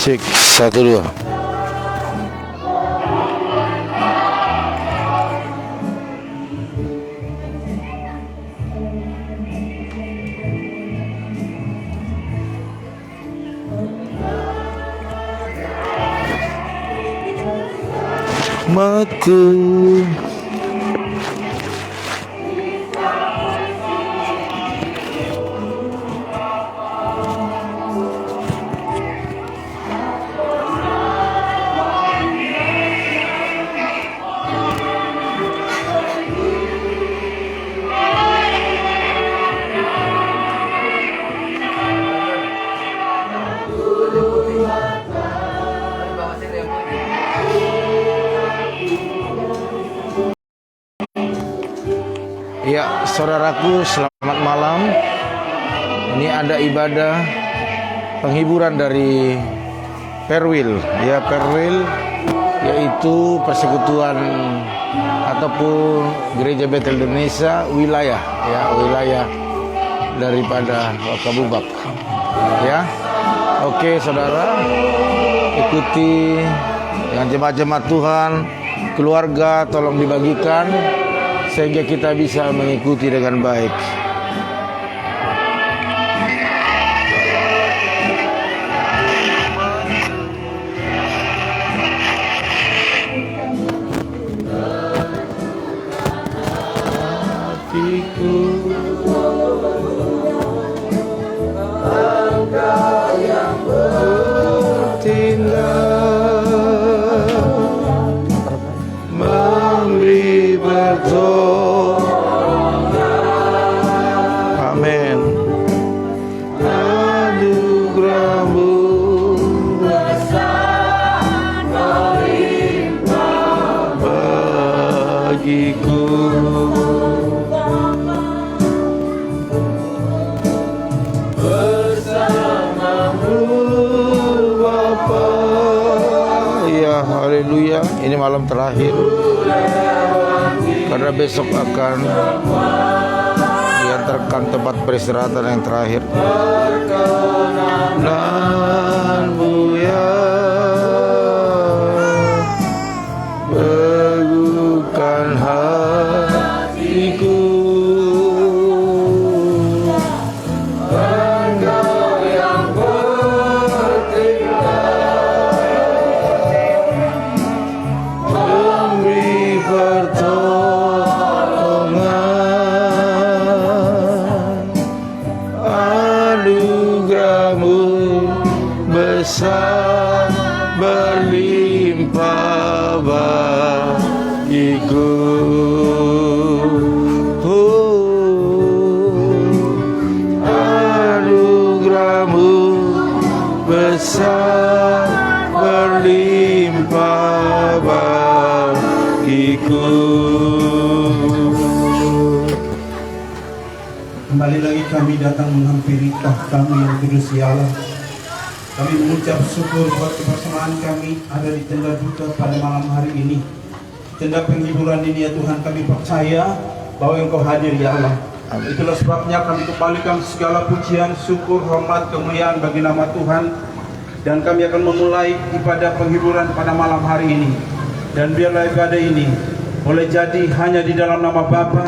Cek 1 2. Mati. Ya, saudaraku, selamat malam. Ini ada ibadah penghiburan dari Perwil. Ya, Perwil yaitu persekutuan ataupun Gereja Betel Indonesia wilayah, ya, wilayah daripada Wakabubak. Ya. Oke, saudara, ikuti dengan jemaat-jemaat Tuhan, keluarga tolong dibagikan sehingga kita bisa mengikuti dengan baik. Hatiku, Engkau yang bertindak memberi pertolongan. Amin. Anugerahmu besar melimpah bagiku. Haleluya, ini malam terakhir karena besok akan diantarkan tempat peristirahatan yang terakhir. Perkenanmu ya, teguhkan hatiku. Besar berlimpah bagiku. Anugerahmu besar berlimpah bagiku. Kembali lagi kami datang menghampiri tahta-Mu yang kudus ya Allah. Kami mengucap syukur buat kebersamaan kami ada di tenda duka pada malam hari ini. Tenda penghiburan ini ya Tuhan, kami percaya bahwa Engkau hadir ya Allah. Itulah sebabnya kami kembalikan segala pujian, syukur, hormat, kemuliaan bagi nama Tuhan. Dan kami akan memulai ibadah penghiburan pada malam hari ini. Dan biarlah ibadah ini boleh jadi hanya di dalam nama Bapa,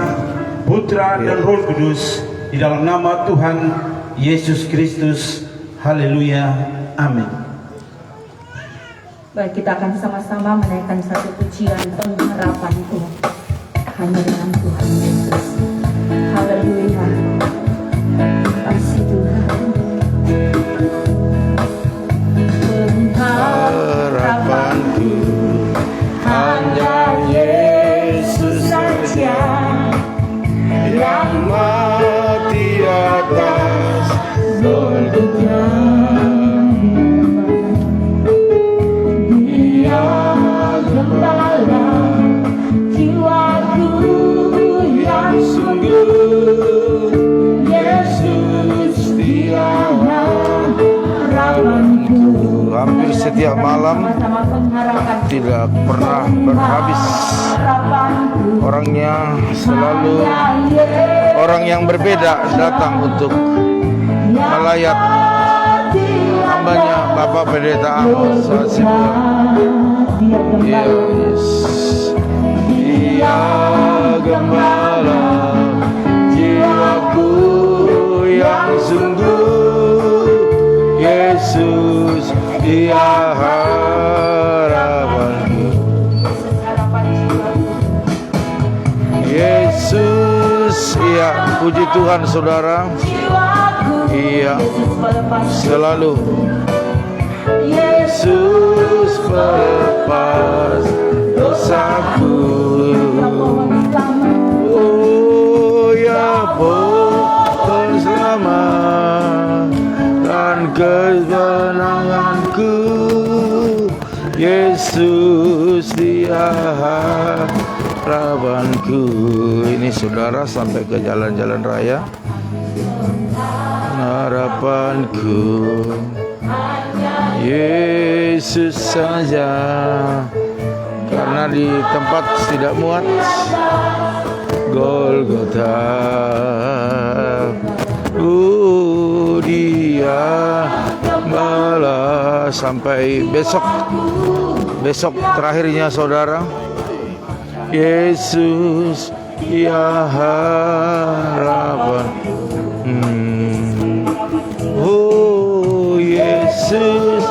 Putra, dan Roh Kudus, di dalam nama Tuhan Yesus Kristus. Haleluya. Amin. Baik, kita akan sama-sama menaikkan satu pujian pengharapanku hanya dengan Tuhan Yesus. Haleluya. Kasih Tuhan. Harapanku hanya Yesus saja, yang mati atas Golgota. Dia gembala jiwaku yang sungguh. Yesus dia harapanku. Hampir setiap malam tidak pernah berhabis. Orangnya selalu orang yang berbeda datang untuk melayat hambanya Bapak Pendeta Amos Hasibuan. Yes. Dia gembala jiwaku yang sungguh. Yesus dia harapanku. Yesus, iya, puji Tuhan saudara. Iya, selalu Yesus pelepas dosaku. Oh ya, pohon selamat dan kemenanganku. Yesus dia harapanku. Ini saudara sampai ke jalan-jalan raya. Harapanku Yesus saja, karena di tempat tidak muat Golgota. Dia gembala sampai besok terakhirnya saudara. Yesus ya harapan. Oh Yesus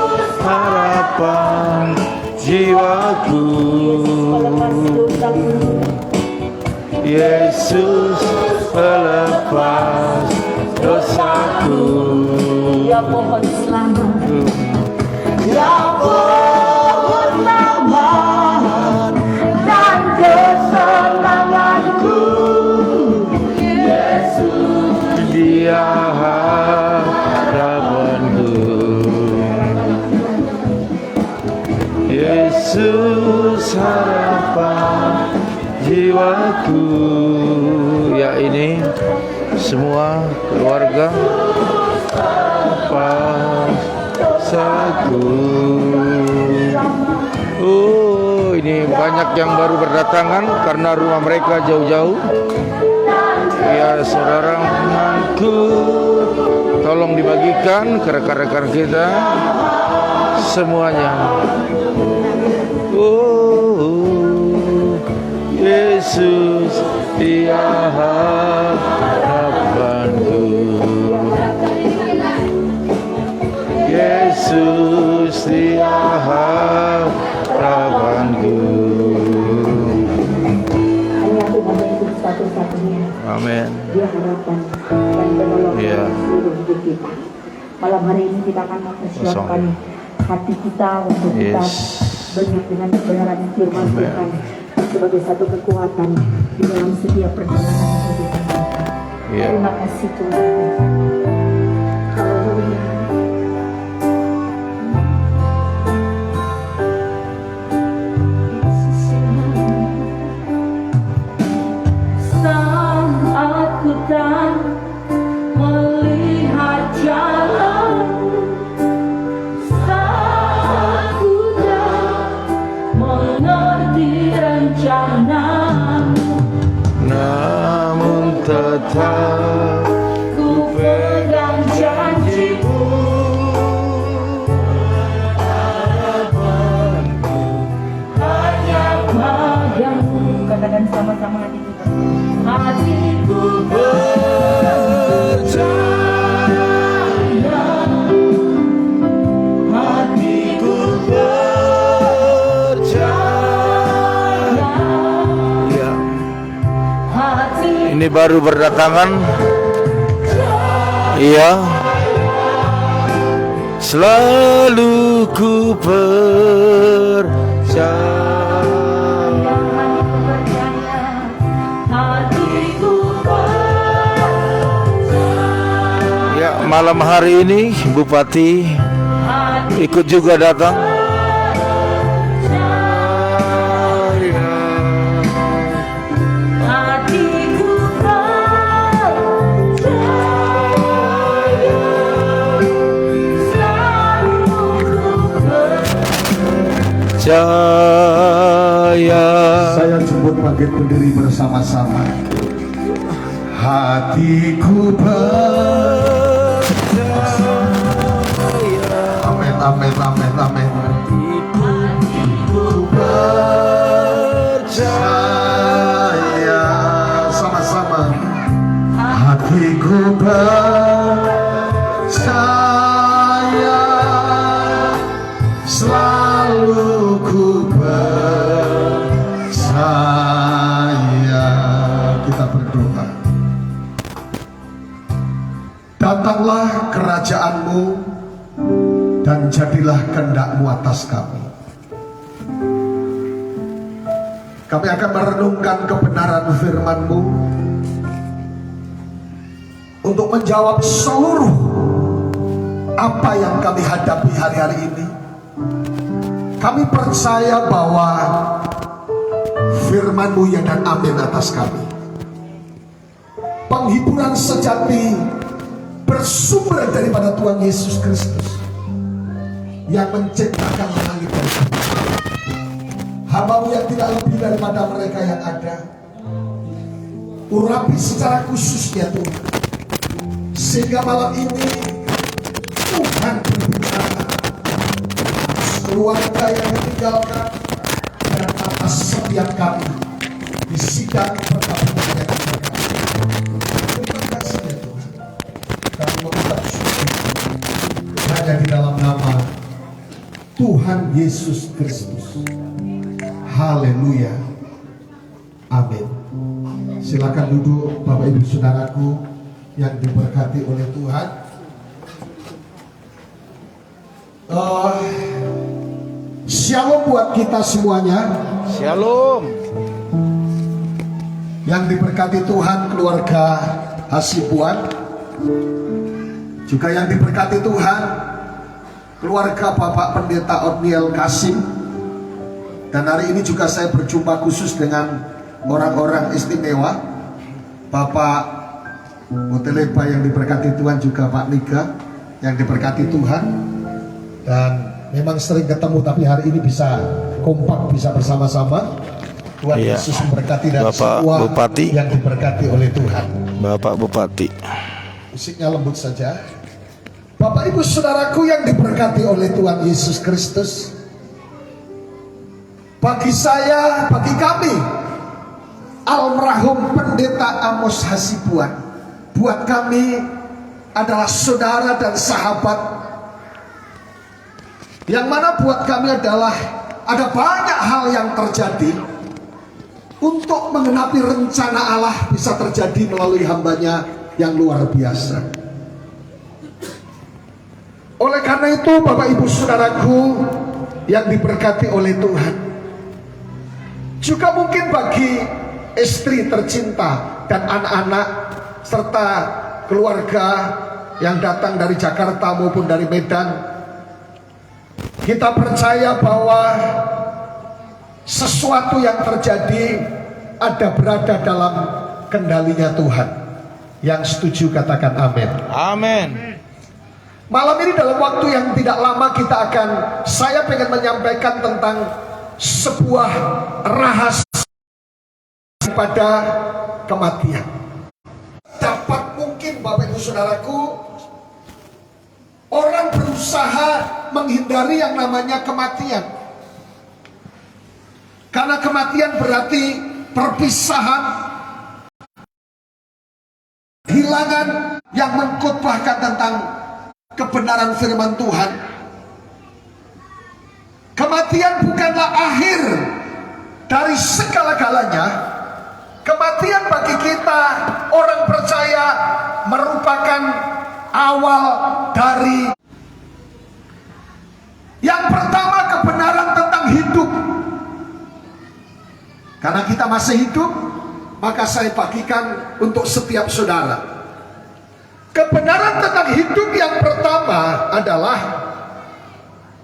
harapan jiwaku. Yesus pelepas dosaku. Ya pohon selamat, ya pohon selamat dan kesenanganku. Yesus dia harapanku. Yesus harapan jiwaku. Ya, ini semua keluarga pasaku. Oh, ini banyak yang baru berdatangan karena rumah mereka jauh-jauh. Ya saudara temanku, tolong dibagikan ke rekan-rekan kita semuanya. Oh Yesus dia harapanku. Yesus dia harapanku. hanya Tuhan Yesus satu-satunya. Amin. Dia harapan dan penolong seluruh hidup kita. Malam hari ini kita akan mempersiapkan hati kita untuk kita banyak dengan kebenaran firman Tuhan sebagai satu kekuatan di dalam setiap perjalanan hidup kita. Terima kasih Tuhan. Haleluya. Saat ku tak melihat jalan, saat ku tak mengerti rencanamu, namun tetap ku ini baru berdatangan. Iya, selalu ku percaya. Ya, malam hari ini Bupati ikut juga datang. Saya jemput bangkit berdiri bersama-sama. Hatiku percaya. Amin, amin, amin, amin. Hatiku percaya. Sama-sama. Hatiku percaya. Selalu ku percaya. Kita berdoa. Datanglah kerajaanmu dan jadilah kehendak-mu atas kami. Kami akan merenungkan kebenaran firman-mu untuk menjawab seluruh apa yang kami hadapi hari-hari ini. Kami percaya bahwa firman-mu ya dan amin atas kami. Penghiburan sejati bersumber daripada Tuhan Yesus Kristus yang menciptakan langit dan bumi. Hamba-mu yang tidak lebih daripada mereka yang ada, urapi secara khusus ya Tuhan, sehingga malam ini Tuhan berbicara keluarga yang ditinggalkan dan atas setiap kami di sidang perkabungan yang ditinggalkan. Terima kasih ya Tuhan. Kami mengucap syukur hanya di dalam nama Tuhan Yesus Kristus. Haleluya. Amin. Silakan duduk Bapak Ibu Saudaraku yang diberkati oleh Tuhan. Shalom buat kita semuanya. Shalom. Yang diberkati Tuhan keluarga Hasibuan, juga yang diberkati Tuhan keluarga Bapak Pendeta Otniel Kasim. Dan hari ini juga saya berjumpa khusus dengan orang-orang istimewa, Bapak Moteleba yang diberkati Tuhan, juga Pak Niga yang diberkati Tuhan. Dan memang sering ketemu, tapi hari ini bisa kompak, bisa bersama-sama. Tuhan Yesus memberkati dan Bapak semua Bupati yang diberkati oleh Tuhan. Bapak Bupati, musiknya lembut saja. Bapak Ibu Saudaraku yang diberkati oleh Tuhan Yesus Kristus, bagi saya, bagi kami, almarhum Pendeta Amos Hasibuan, buat kami adalah saudara dan sahabat, yang mana buat kami adalah ada banyak hal yang terjadi untuk menggenapi rencana Allah bisa terjadi melalui hambanya yang luar biasa. Oleh karena itu Bapak Ibu Saudaraku yang diberkati oleh Tuhan, juga mungkin bagi istri tercinta dan anak-anak serta keluarga yang datang dari Jakarta maupun dari Medan, kita percaya bahwa sesuatu yang terjadi ada berada dalam kendalinya Tuhan. Yang setuju katakan amin. amin. Malam ini dalam waktu yang tidak lama saya pengen menyampaikan tentang sebuah rahasia pada kematian. Dapat mungkin Bapak Ibu Saudaraku, orang berusaha menghindari yang namanya kematian, karena kematian berarti perpisahan, kehilangan, yang mengkhotbahkan tentang kebenaran firman Tuhan. Kematian bukanlah akhir dari segala-galanya. Kematian bagi kita orang percaya merupakan awal dari yang pertama, kebenaran tentang hidup. Karena kita masih hidup, maka saya bagikan untuk setiap saudara. Kebenaran tentang hidup yang pertama adalah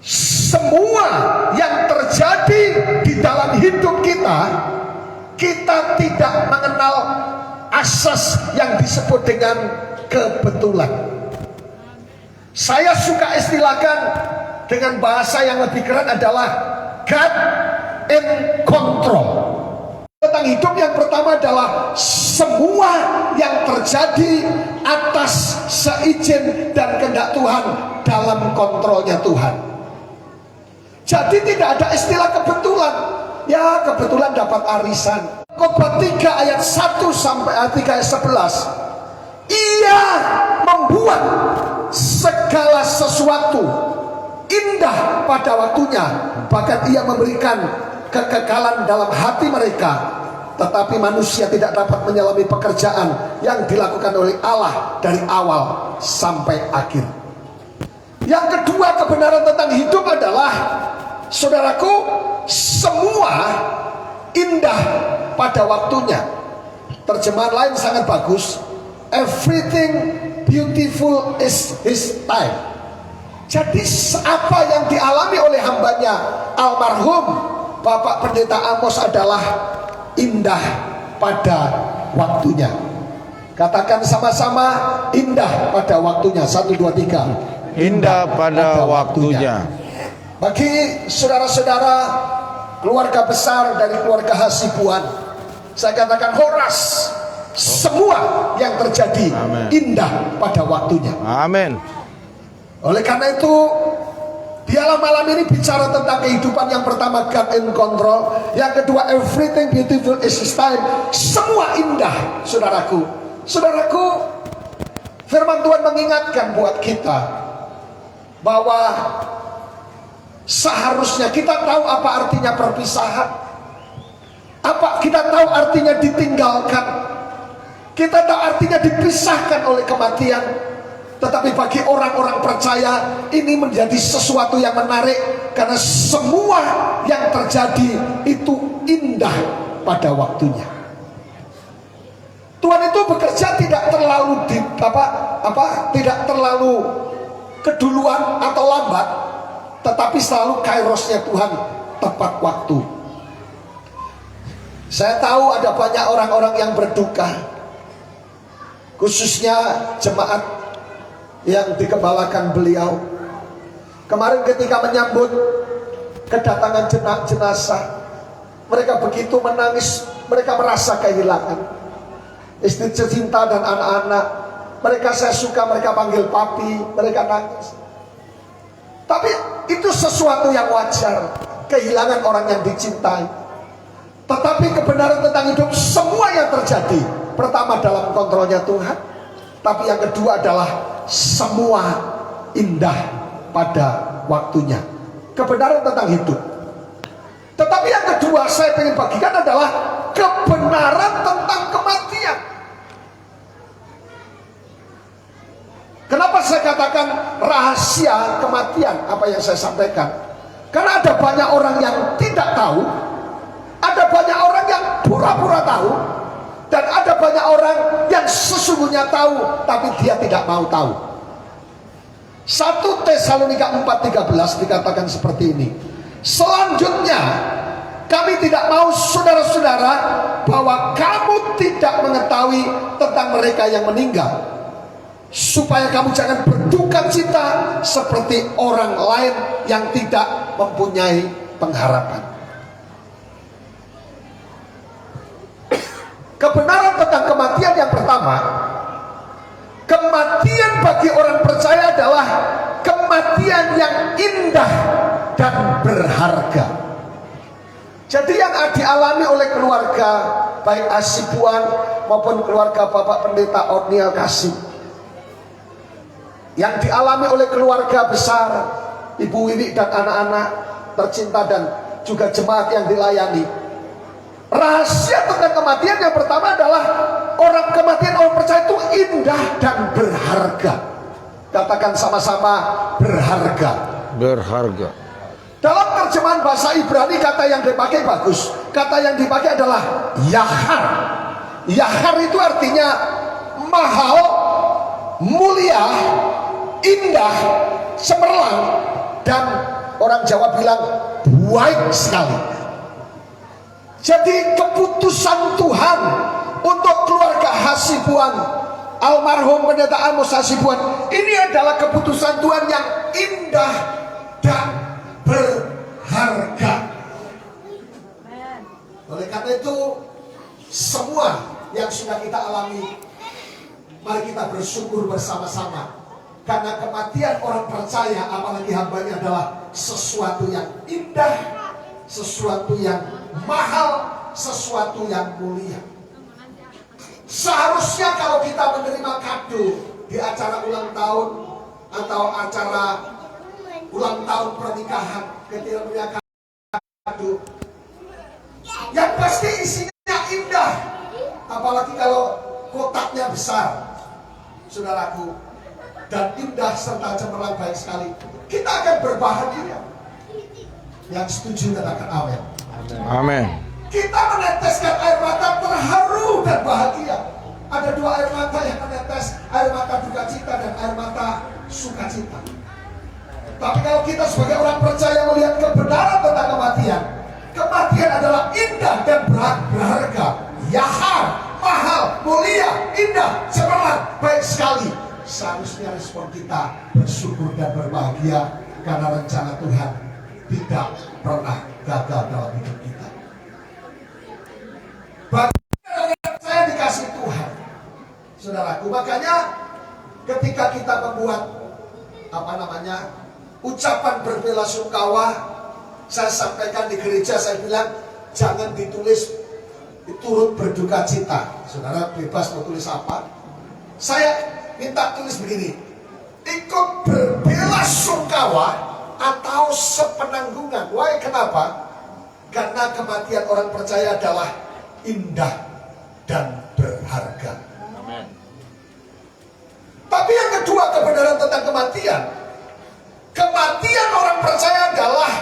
semua yang terjadi di dalam hidup kita, kita tidak mengenal asas yang disebut dengan kebetulan. Saya suka istilahkan dengan bahasa yang lebih keren adalah God in control. Tentang hidup yang pertama adalah semua yang terjadi atas seizin dan kehendak Tuhan, dalam kontrolnya Tuhan. Jadi tidak ada istilah kebetulan. Ya, kebetulan dapat arisan. Khotbah 3 ayat 1 sampai ayat 3 ayat 11. Ia membuat segala sesuatu indah pada waktunya, bahkan ia memberikan kekekalan dalam hati mereka. Tetapi manusia tidak dapat menyelami pekerjaan yang dilakukan oleh Allah dari awal sampai akhir. Yang kedua, kebenaran tentang hidup adalah, saudaraku, semua indah pada waktunya. Terjemahan lain sangat bagus, everything beautiful is his time. Jadi apa yang dialami oleh hambanya almarhum Bapak Pendeta Amos adalah indah pada waktunya. Katakan sama-sama, indah pada waktunya. 1, 2, 3. Indah pada waktunya. Bagi saudara-saudara keluarga besar dari keluarga Hasibuan, saya katakan horas, semua yang terjadi indah pada waktunya. Amin. Oleh karena itu, dialah malam ini bicara tentang kehidupan. Yang pertama, God in control. Yang kedua, everything beautiful is his time. Semua indah, saudaraku. Saudaraku, firman Tuhan mengingatkan buat kita bahwa seharusnya kita tahu apa artinya perpisahan. Kita tahu artinya ditinggalkan. Kita tahu artinya dipisahkan oleh kematian. Tetapi bagi orang-orang percaya, ini menjadi sesuatu yang menarik, karena semua yang terjadi itu indah pada waktunya. Tuhan itu bekerja tidak terlalu tidak terlalu keduluan atau lambat, tetapi selalu kairosnya Tuhan tepat waktu. Saya tahu ada banyak orang-orang yang berduka, khususnya jemaat yang dikembalakan beliau. Kemarin ketika menyambut kedatangan jenazah, mereka begitu menangis, mereka merasa kehilangan istri tercinta dan anak-anak. Mereka saya suka, mereka panggil papi, mereka nangis. Tapi itu sesuatu yang wajar, kehilangan orang yang dicintai. Tetapi kebenaran tentang hidup, semua yang terjadi, pertama dalam kontrolnya Tuhan, tapi yang kedua adalah semua indah pada waktunya. Kebenaran tentang hidup. Tetapi yang kedua saya ingin bagikan adalah kebenaran tentang kematian. Kenapa saya katakan rahasia kematian apa yang saya sampaikan? Karena ada banyak orang yang tidak tahu, ada banyak orang yang pura-pura tahu, dan ada banyak orang yang sesungguhnya tahu tapi dia tidak mau tahu. 1 Tesalonika 4:13 dikatakan seperti ini. Selanjutnya, kami tidak mau saudara-saudara bahwa kamu tidak mengetahui tentang mereka yang meninggal, supaya kamu jangan berduka cita seperti orang lain yang tidak mempunyai pengharapan. Kebenaran tentang kematian yang pertama, kematian bagi orang percaya adalah kematian yang indah dan berharga. Jadi yang dialami oleh keluarga baik Hasibuan maupun keluarga Bapak Pendeta Otniel Kasim, yang dialami oleh keluarga besar Ibu Wiwi dan anak-anak tercinta dan juga jemaat yang dilayani, Rahasia tentang kematian yang pertama adalah kematian orang percaya itu indah dan berharga. Katakan sama-sama, berharga. Berharga. Dalam terjemahan bahasa Ibrani kata yang dipakai bagus. Kata yang dipakai adalah yahar. Yahar itu artinya mahal, mulia, indah, cemerlang, dan orang Jawa bilang baik sekali. Jadi keputusan Tuhan untuk keluarga Hasibuan, almarhum pendeta Amos Hasibuan, ini adalah keputusan Tuhan yang indah dan berharga. Oleh karena itu, semua yang sudah kita alami, mari kita bersyukur bersama-sama. Karena kematian orang percaya, apalagi hambanya, adalah sesuatu yang indah, sesuatu yang mahal, sesuatu yang mulia. Seharusnya kalau kita menerima kado di acara ulang tahun atau acara ulang tahun pernikahan, ketika punya kado yang pasti isinya indah, apalagi kalau kotaknya besar, saudaraku, dan indah serta cemerlang baik sekali, kita akan berbahagia. Yang setuju katakan amin. Amin. Kita meneteskan air mata terharu dan bahagia. Ada dua air mata yang menetes, air mata duka cita dan air mata sukacita. Tapi kalau kita sebagai orang percaya melihat kebenaran tentang kematian, kematian adalah indah dan berharga, yahar, mahal, mulia, indah, cemerlang, baik sekali. Seharusnya respon kita bersyukur dan berbahagia karena rencana Tuhan tidak pernah gagal dalam hidup kita. Bagi saya dikasih Tuhan, saudaraku, makanya ketika kita membuat ucapan berbelasungkawa, saya sampaikan di gereja, saya bilang jangan ditulis turut berduka cita. Saudara bebas mau tulis apa. Saya minta tulis begini, ikut berbelasungkawa atau sepenanggungan. Why? Kenapa? Karena kematian orang percaya adalah indah dan berharga. Amin. Tapi yang kedua, kebenaran tentang kematian. Kematian orang percaya adalah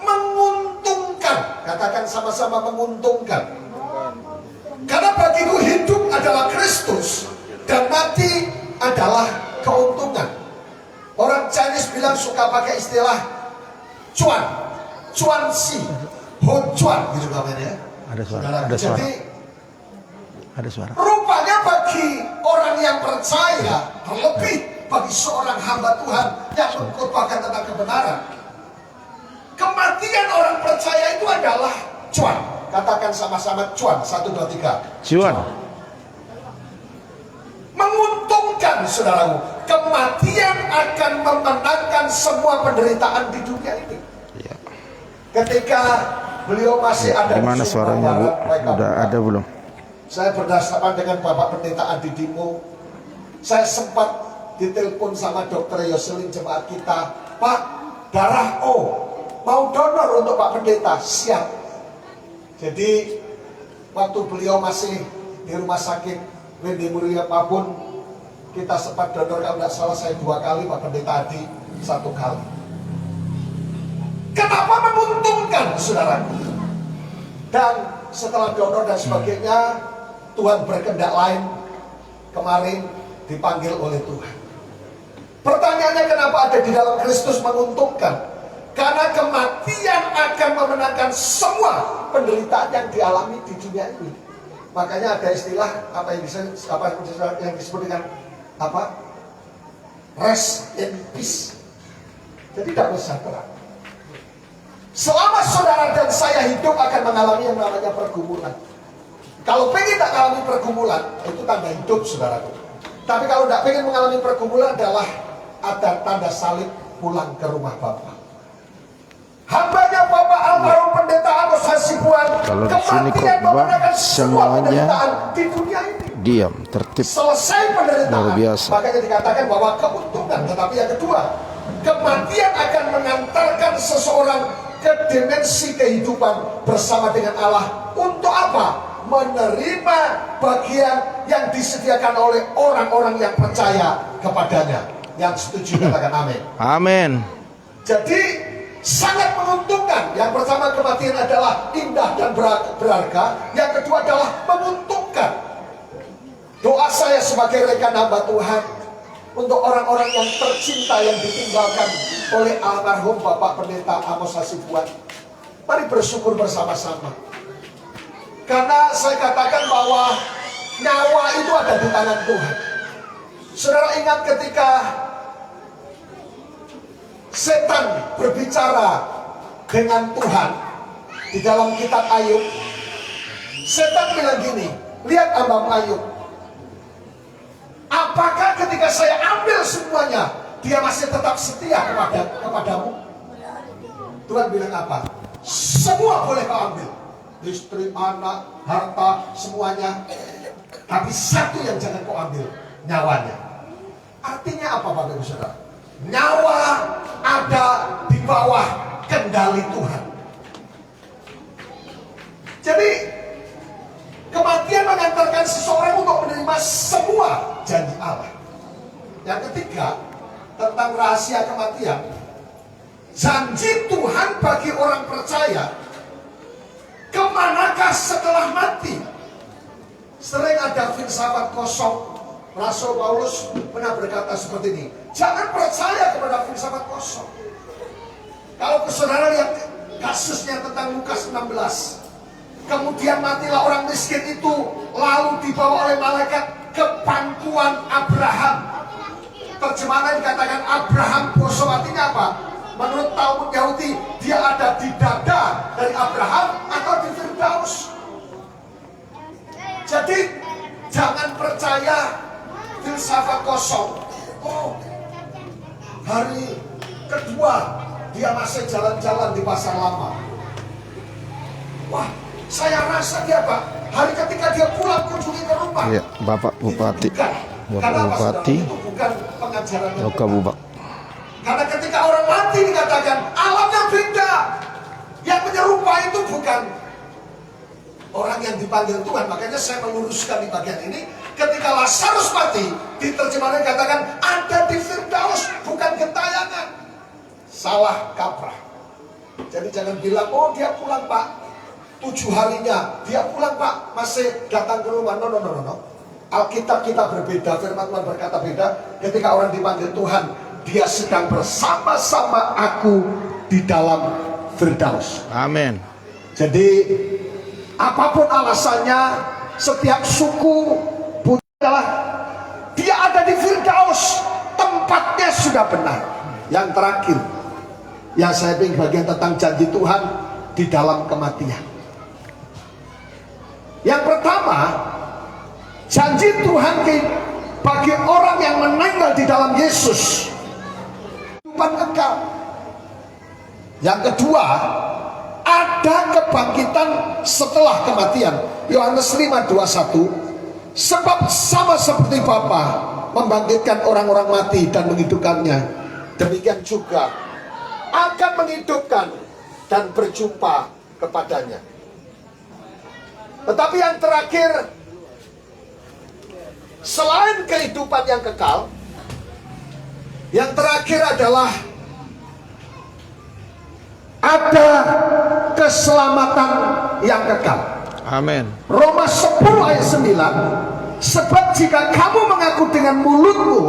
menguntungkan. Katakan sama-sama, menguntungkan. Karena bagiku hidup adalah Kristus dan mati adalah keuntungan. Orang Chinese bilang suka pakai istilah cuan, cuan si, ho cuan gitu namanya. Ada suara, ada suara. Jadi ada suara. Rupanya bagi orang yang percaya, terlebih bagi seorang hamba Tuhan yang mengkhotbahkan tentang kebenaran, kematian orang percaya itu adalah cuan. Katakan sama-sama cuan. 1, 2, 3. Cuan. Menguntungkan, saudaraku. Kematian akan memenangkan semua penderitaan di dunia ini. Ya. Ketika beliau masih ada di mana suaranya, Bu? Udah ada belum? Saya berdasarkan dengan Bapak Pendeta Adi Dimo, saya sempat ditelepon sama Dokter Yoselin jemaat kita, Pak, darah O, mau donor untuk Pak Pendeta, siap. Jadi waktu beliau masih di rumah sakit Wendy Muria Pabun, kita sempat donor, kalau tidak salah saya 2 kali, Pak Pendeta Adi 1 kali. Kenapa menguntungkan, saudaraku? Dan setelah donor dan sebagainya, Tuhan berkehendak lain. Kemarin dipanggil oleh Tuhan. Pertanyaannya, kenapa ada di dalam Kristus menguntungkan? Karena kematian akan memenangkan semua penderitaan yang dialami di dunia ini. Makanya ada istilah yang disebut dengan rest in peace. Jadi damai sejahtera. Selama saudara dan saya hidup akan mengalami yang namanya pergumulan. Kalau pengen tak mengalami pergumulan, itu tanda hidup, saudaraku. Tapi kalau tidak pengen mengalami pergumulan, adalah ada tanda salib pulang ke rumah Bapa. Hambanya Bapak almarhum Pendeta Amos Hasibuan, kalau di sini khotbah semuanya di dunia ini diam, tertib, selesai penderitaan. luar biasa. Makanya dikatakan bahwa keuntungan. Tetapi yang kedua, kematian akan mengantarkan seseorang ke dimensi kehidupan bersama dengan Allah. Untuk apa? Menerima bagian yang disediakan oleh orang-orang yang percaya kepadanya. Yang setuju katakan amin. Amin. Jadi sangat menguntungkan. Yang pertama, kematian adalah indah dan berharga. Yang kedua adalah menguntungkan. Doa saya sebagai rekan hamba Tuhan untuk orang-orang yang tercinta yang ditinggalkan oleh almarhum Bapak Pendeta Amos Hasibuan. Mari bersyukur bersama-sama. Karena saya katakan bahwa nyawa itu ada di tangan Tuhan. Saudara ingat ketika setan berbicara dengan Tuhan di dalam kitab Ayub. Setan bilang gini, lihat hamba Ayub, apakah ketika saya ambil semuanya dia masih tetap setia kepadamu? Tuhan bilang apa? Semua boleh kau ambil, istri, anak, harta, semuanya, tapi satu yang jangan kau ambil, nyawanya. Artinya apa Bapak Ibu Saudara? Nyawa ada di bawah kendali Tuhan. Jadi kematian mengantarkan seseorang untuk menerima semua janji Allah. Yang ketiga, tentang rahasia kematian, janji Tuhan bagi orang percaya, kemanakah setelah mati? Sering ada filsafat kosong. Rasul Paulus pernah berkata seperti ini, jangan percaya kepada filsafat kosong. Kalau saudara lihat kasusnya tentang Lukas 16, kemudian matilah orang miskin itu, lalu dibawa oleh malaikat ke pangkuan Abraham. Terjemahannya dikatakan Abraham bosok, artinya apa? Menurut Talmud Yahudi, dia ada di dada dari Abraham atau di Firdaus. Jadi jangan percaya filsafat kosong. Oh, hari kedua dia masih jalan-jalan di pasar lama. Wah, saya rasa dia Pak, hari ketika dia pulang kunjungi ke rumah. Ya, Bapak Bupati. Bapak Bupati. Itu bukan pengajaran. Loka Bubak. Karena ketika orang mati dikatakan alamnya beda. Yang menyerupai itu bukan orang yang dipanggil Tuhan. Makanya saya meluruskan di bagian ini. Ketika Lazarus mati, di terjemahan dikatakan ada di Firdaus, bukan gentayangan. Salah kaprah. Jadi jangan bilang, oh dia pulang Pak 7 harinya, dia pulang Pak masih datang ke rumah. No. Alkitab kita berbeda, firman Tuhan berkata beda. Ketika orang dipanggil Tuhan, dia sedang bersama-sama aku di dalam Firdaus. Amin. Jadi apapun alasannya, setiap suku adalah dia ada di Firdaus, tempatnya sudah benar. Yang terakhir, yang saya ingin bagian tentang janji Tuhan di dalam kematian. Yang pertama, janji Tuhan bagi orang yang meninggal di dalam Yesus, kehidupan kekal. Yang kedua, ada kebangkitan setelah kematian. Yohanes 5:21, sebab sama seperti Bapa membangkitkan orang-orang mati dan menghidupkannya, demikian juga akan menghidupkan dan berjumpa kepadanya. Tetapi yang terakhir, selain kehidupan yang kekal, yang terakhir adalah ada keselamatan yang kekal. Amin. Roma 10 ayat 9, sebab jika kamu mengaku dengan mulutmu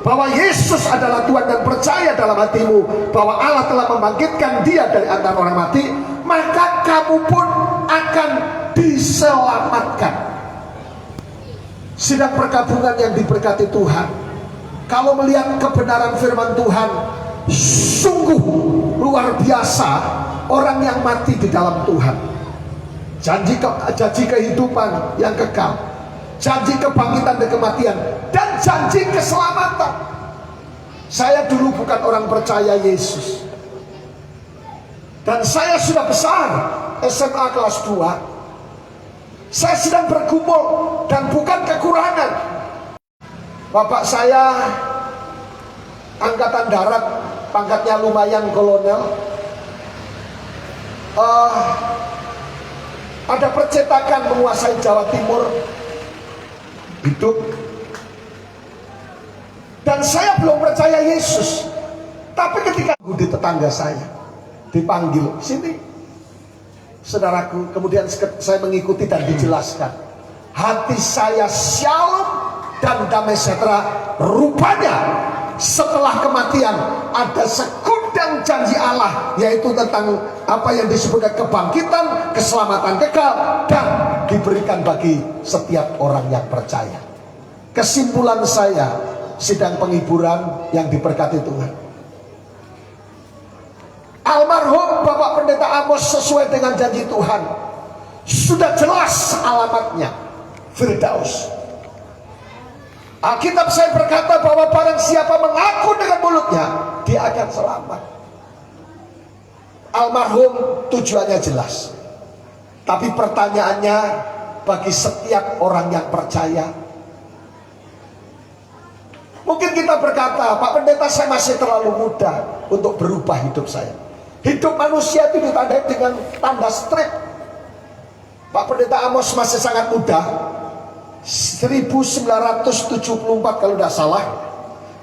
bahwa Yesus adalah Tuhan dan percaya dalam hatimu bahwa Allah telah membangkitkan dia dari antara orang mati, maka kamu pun akan diselamatkan. Sidang perkabungan yang diberkati Tuhan, kalau melihat kebenaran firman Tuhan, sungguh luar biasa orang yang mati di dalam Tuhan. Janji kehidupan yang kekal, janji kebangkitan dan kematian, dan janji keselamatan. Saya dulu bukan orang percaya Yesus, dan saya sudah besar, SMA kelas 2. Saya sedang bergumul dan bukan kekurangan. Bapak saya angkatan darat, pangkatnya lumayan kolonel. ada percetakan menguasai Jawa Timur, hidup. Dan saya belum percaya Yesus. Tapi ketika di tetangga saya dipanggil, sini saudaraku, kemudian saya mengikuti dan dijelaskan, hati saya shalom dan damai sejahtera. Rupanya setelah kematian ada segudang janji Allah, yaitu tentang apa yang disebut kebangkitan, keselamatan kekal, dan diberikan bagi setiap orang yang percaya. Kesimpulan saya, sidang penghiburan yang diberkati Tuhan, almarhum Bapak Pendeta Amos sesuai dengan janji Tuhan sudah jelas alamatnya, Firdaus. Alkitab saya berkata bahwa barang siapa mengaku dengan mulutnya, dia akan selamat. Almarhum tujuannya jelas, tapi pertanyaannya bagi setiap orang yang percaya, mungkin kita berkata, Pak Pendeta, saya masih terlalu muda untuk berubah hidup saya. Hidup manusia itu ditandai dengan tanda strip. Pak Pendeta Amos masih sangat muda, 1974 kalau tidak salah,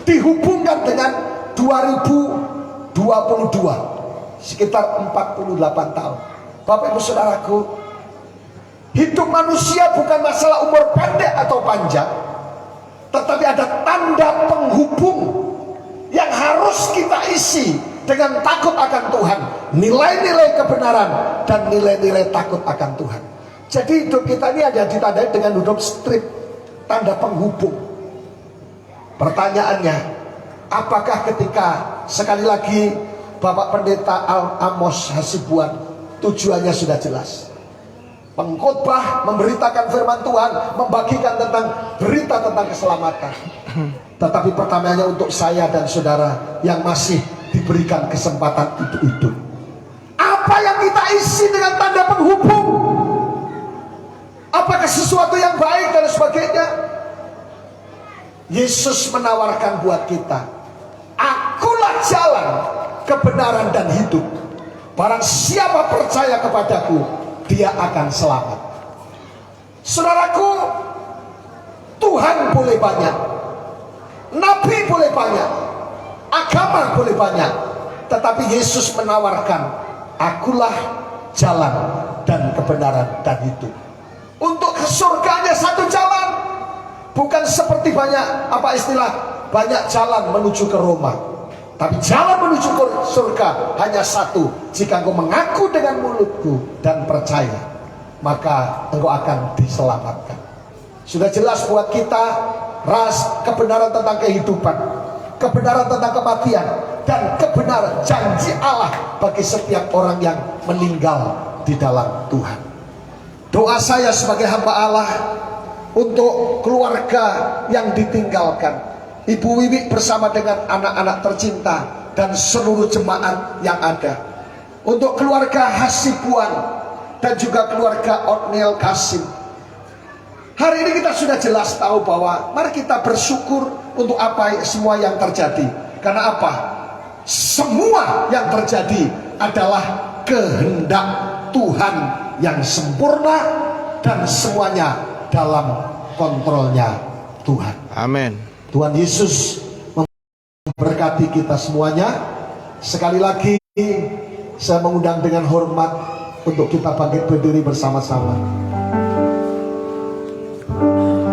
dihubungkan dengan 2022, sekitar 48 tahun. Bapak Ibu Saudaraku, hidup manusia bukan masalah umur pendek atau panjang, tetapi ada tanda penghubung yang harus kita isi dengan takut akan Tuhan, nilai-nilai kebenaran dan nilai-nilai takut akan Tuhan. Jadi hidup kita ini ada ditandai dengan huruf strip, tanda penghubung. Pertanyaannya, apakah ketika sekali lagi Bapak Pendeta Amos Hasibuan tujuannya sudah jelas, pengkhotbah, memberitakan firman Tuhan, membagikan tentang berita tentang keselamatan. Tetapi pertanyaannya untuk saya dan saudara yang masih diberikan kesempatan untuk hidup, apa yang kita isi dengan tanda penghubung? Apakah sesuatu yang baik dan sebagainya? Yesus menawarkan buat kita, akulah jalan, kebenaran dan hidup. Barang siapa percaya kepadaku, dia akan selamat. Saudaraku, Tuhan boleh banyak, nabi boleh banyak, agama boleh banyak, tetapi Yesus menawarkan, akulah jalan dan kebenaran dan hidup. Untuk ke surganya satu jalan, bukan seperti banyak banyak jalan menuju ke Roma, tapi jalan menuju ke surga hanya satu. Jika engkau mengaku dengan mulutku dan percaya, maka engkau akan diselamatkan. Sudah jelas buat kita kebenaran tentang kehidupan, kebenaran tentang kematian, dan kebenaran janji Allah bagi setiap orang yang meninggal di dalam Tuhan. Doa saya sebagai hamba Allah untuk keluarga yang ditinggalkan, Ibu Wiwi bersama dengan anak-anak tercinta dan seluruh jemaat yang ada, untuk keluarga Hasibuan dan juga keluarga Otniel Kasim. Hari ini kita sudah jelas tahu bahwa mari kita bersyukur untuk apa semua yang terjadi. Karena apa? Semua yang terjadi adalah kehendak Tuhan yang sempurna dan semuanya dalam kontrolnya Tuhan. Amin. Tuhan Yesus memberkati kita semuanya. Sekali lagi saya mengundang dengan hormat untuk kita bangkit berdiri bersama-sama.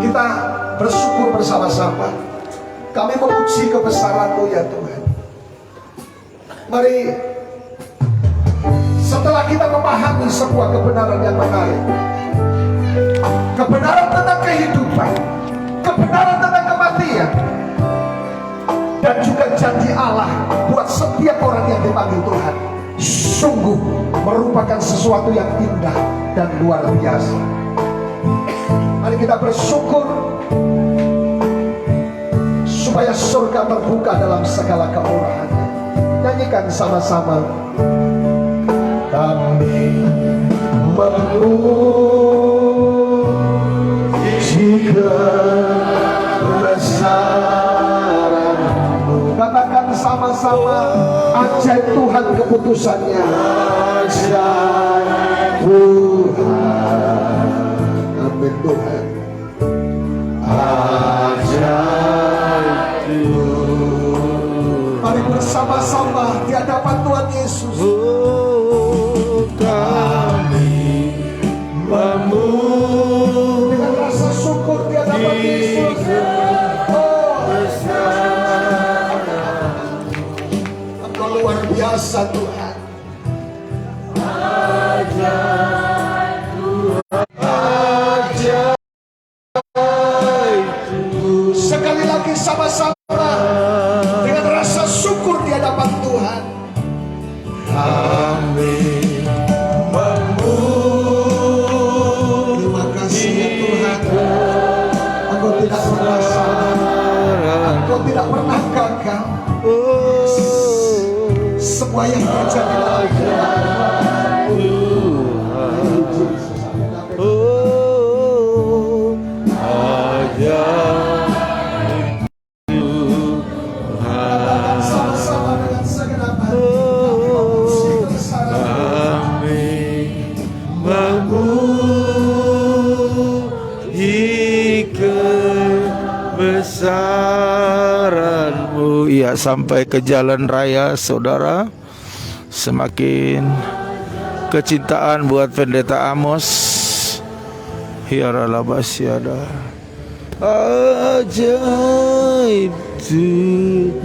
Kita bersyukur bersama-sama. Kami memuji kebesaran-Mu ya Tuhan. Mari, setelah kita memahami sebuah kebenaran yang menarik, kebenaran tentang kehidupan, kebenaran tentang kematian, dan juga janji Allah buat setiap orang yang dipanggil Tuhan, sungguh merupakan sesuatu yang indah dan luar biasa. Mari kita bersyukur supaya surga terbuka dalam segala kemurahannya. Nyanyikan sama-sama. Kami memuji kebesaran-Mu. Katakan sama-sama, ajaib Tuhan keputusannya. Tuhan. Mari bersama-sama di hadapan Tuhan Yesus. Kami Dengan rasa syukur di hadapan Yesus. Engkau luar biasa Tuhan. Sekali lagi sama-sama dengan rasa syukur di hadapan Tuhan. Terima kasih ya Tuhan. Engkau tidak pernah salah. Engkau tidak pernah gagal. Semua yang terjadi dalam sama-sama dengan segenap hati. memuji kebesaran-Mu. Ya, sampai ke jalan raya, saudara. Semakin kecintaan buat Pendeta Amos. Hiaralah basyada. Ajaib Tuhan,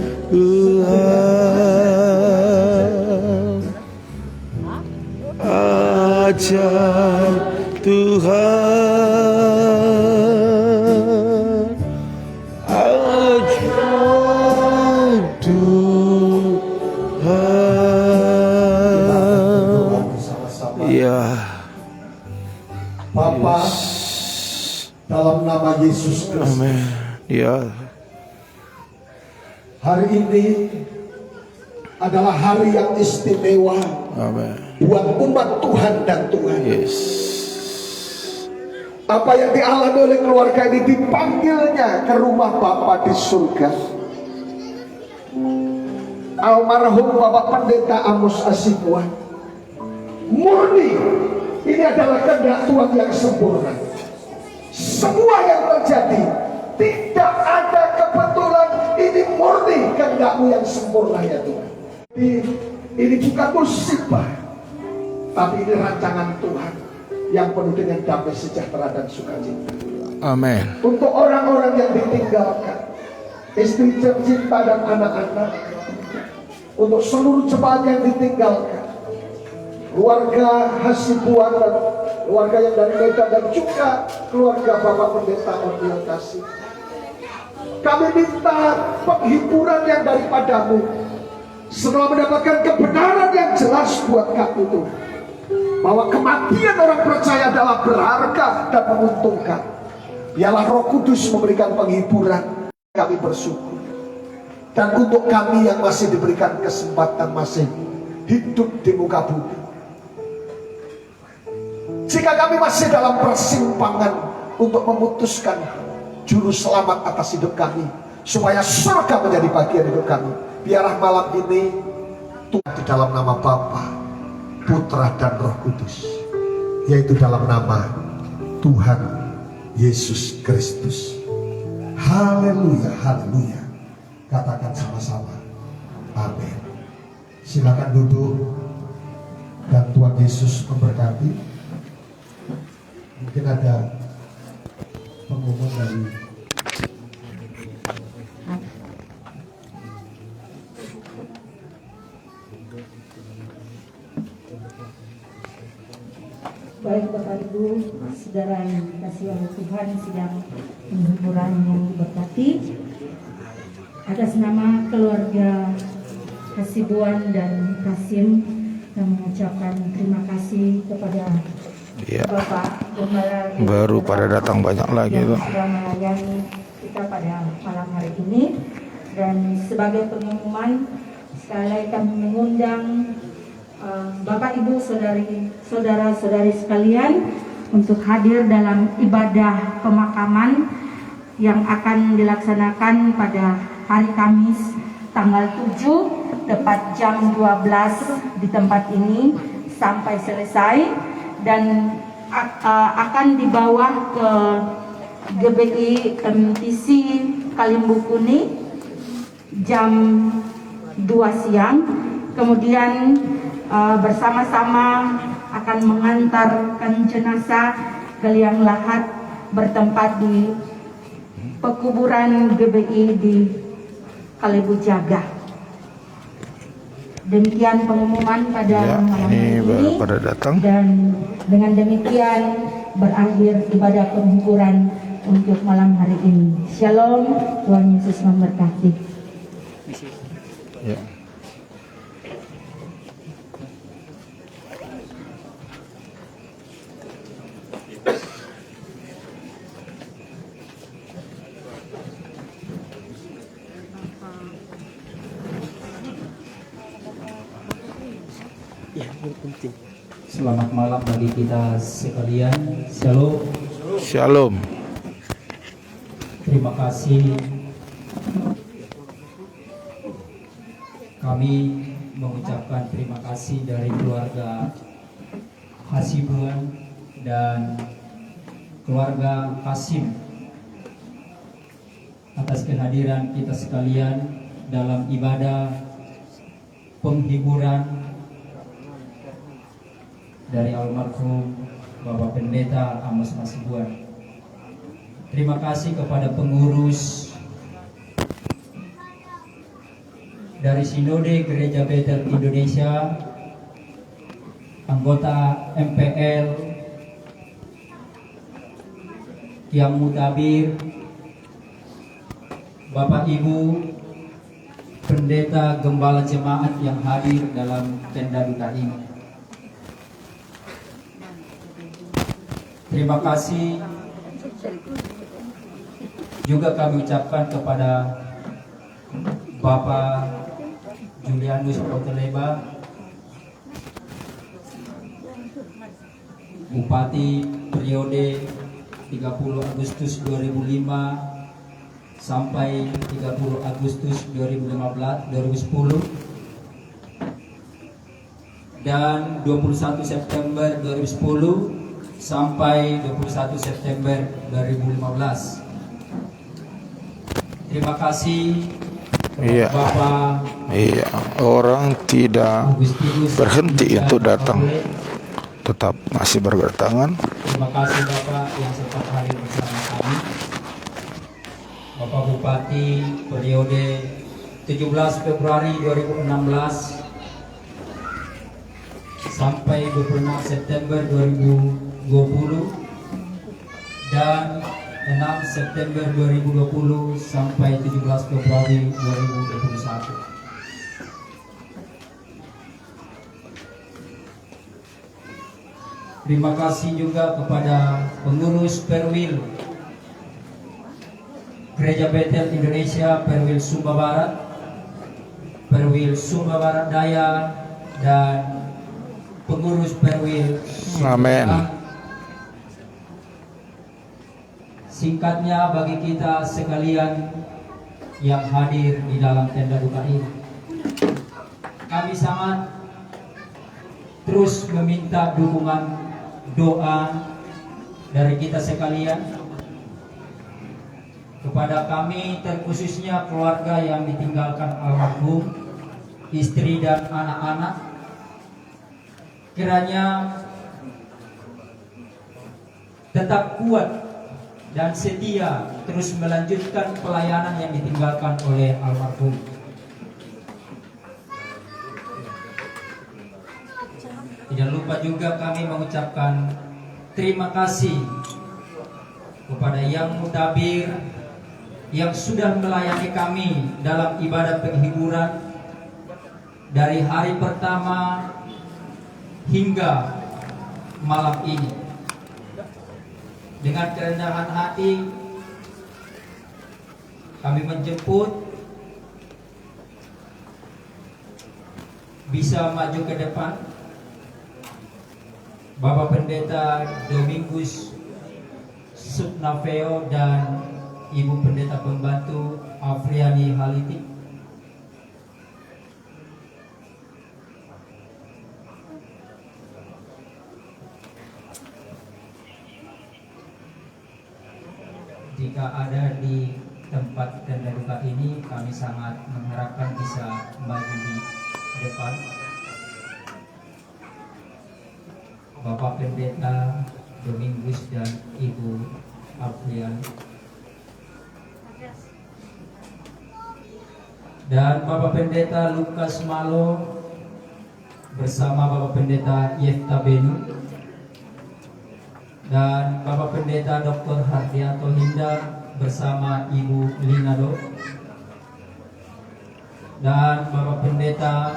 ajaib Tuhan, ajaib Tuhan. Ya, Bapa, dalam nama Yesus Kristus, amin. Ya, hari ini adalah hari yang istimewa amin. buat umat Tuhan dan Tuhan. Yes. Apa yang dialami oleh keluarga ini dipanggilnya ke rumah Bapa di surga. Almarhum Bapak Pendeta Amos Hasibuan murni ini adalah kehendak Tuhan yang sempurna. Semua yang terjadi tidak ada kebetulan, ini murni kehendak-Mu yang sempurna ya Tuhan. Ini bukan musibah, tapi ini rancangan Tuhan yang penuh dengan damai sejahtera dan sukacita. Amin. Untuk orang-orang yang ditinggalkan, istri tercinta dan anak-anak, untuk seluruh jemaat yang ditinggalkan, keluarga Hasibuan dan keluarga yang dari Medan dan juga keluarga Bapak Pendeta Ornil Kasih. Kami minta penghiburan yang daripada-Mu setelah mendapatkan kebenaran yang jelas buat kami itu, bahwa kematian orang percaya adalah berharga dan menguntungkan. Biarlah Roh Kudus memberikan penghiburan, kami bersyukur. Dan untuk kami yang masih diberikan kesempatan masih hidup di muka bumi, jika kami masih dalam persimpangan untuk memutuskan juru selamat atas hidup kami, supaya surga menjadi bagian hidup kami, biarlah malam ini Tuhan di dalam nama Bapa, Putra dan Roh Kudus, yaitu dalam nama Tuhan Yesus Kristus. Haleluya, haleluya. Katakan sama-sama, amin. Silakan duduk dan Tuhan Yesus memberkati. Mungkin ada pengumuman dari Baik Bapak Ibu, saudara yang dikasihi oleh Tuhan, sidang penghiburan yang diberkati. Atas nama keluarga Hasibuan dan Kasim yang mengucapkan terima kasih kepada Ya. Bapak Gembala Baru pada datang banyak lagi yang tuh. sudah melayani kita pada malam hari ini. Dan sebagai pengumuman, sekali lagi kami mengundang Bapak Ibu saudara-saudari sekalian untuk hadir dalam ibadah pemakaman yang akan dilaksanakan pada hari Kamis tanggal 7 tepat jam 12 di tempat ini sampai selesai. Dan akan dibawa ke GBI MTC Kalimbukuni jam 2 siang. Kemudian bersama-sama akan mengantarkan jenazah ke liang lahat bertempat di pekuburan GBI di Kalibujaga. Demikian pengumuman pada malam hari ini, pada datang. dan dengan demikian berakhir ibadah penghiburan untuk malam hari ini. Shalom, Tuhan Yesus memberkati. Ya. Selamat malam bagi kita sekalian. Shalom. Shalom. Terima kasih. Kami mengucapkan terima kasih dari keluarga Hasibuan dan keluarga Kasim atas kehadiran kita sekalian dalam ibadah penghiburan dari almarhum Bapak Pendeta Amos Hasibuan. Terima kasih kepada pengurus dari Sinode Gereja Bethel Indonesia, anggota MPL, yang mutabir, Bapak Ibu pendeta gembala jemaat yang hadir dalam tenda duka ini. Terima kasih juga kami ucapkan kepada Bapak Julianus Poteleba, Bupati periode 30 Agustus 2005 sampai 30 Agustus 2010 dan 21 September 2010 sampai 21 September 2015. Terima kasih Iya. Bapak Iya, orang tidak Agustinus berhenti dan untuk datang, Bapak. tetap masih berdatangan. Terima kasih Bapak yang sempat hadir bersama kami. Bapak Bupati periode 17 Februari 2016 sampai 26 September 2020 dan 6 September 2020 sampai 17 Februari 2021. Terima kasih juga kepada pengurus Perwil Gereja Bethel Indonesia, Perwil Sumba Barat, Perwil Sumba Barat Daya, dan pengurus Perwil Sumba Amin. Barat. Singkatnya bagi kita sekalian yang hadir di dalam tenda duka ini, kami sangat terus meminta dukungan doa dari kita sekalian kepada kami, terkhususnya keluarga yang ditinggalkan almarhum, istri dan anak-anak. Kiranya tetap kuat dan setia terus melanjutkan pelayanan yang ditinggalkan oleh almarhum. Tidak lupa juga kami mengucapkan terima kasih kepada yang mutabir yang sudah melayani kami dalam ibadah penghiburan dari hari pertama hingga malam ini. Dengan kerendahan hati kami menjemput bisa maju ke depan Bapak Pendeta Domingus Suknaveo dan Ibu Pendeta Pembantu Afriani Haliti. jika ada di tempat tenda duka ini, kami sangat mengharapkan bisa maju di depan. Bapak Pendeta Domingus dan Ibu Aprian, dan Bapak Pendeta Lukas Malo bersama Bapak Pendeta Yefta Benu, dan Bapak Pendeta Dr. Hardianto Hinda bersama Ibu Linado, dan Bapak Pendeta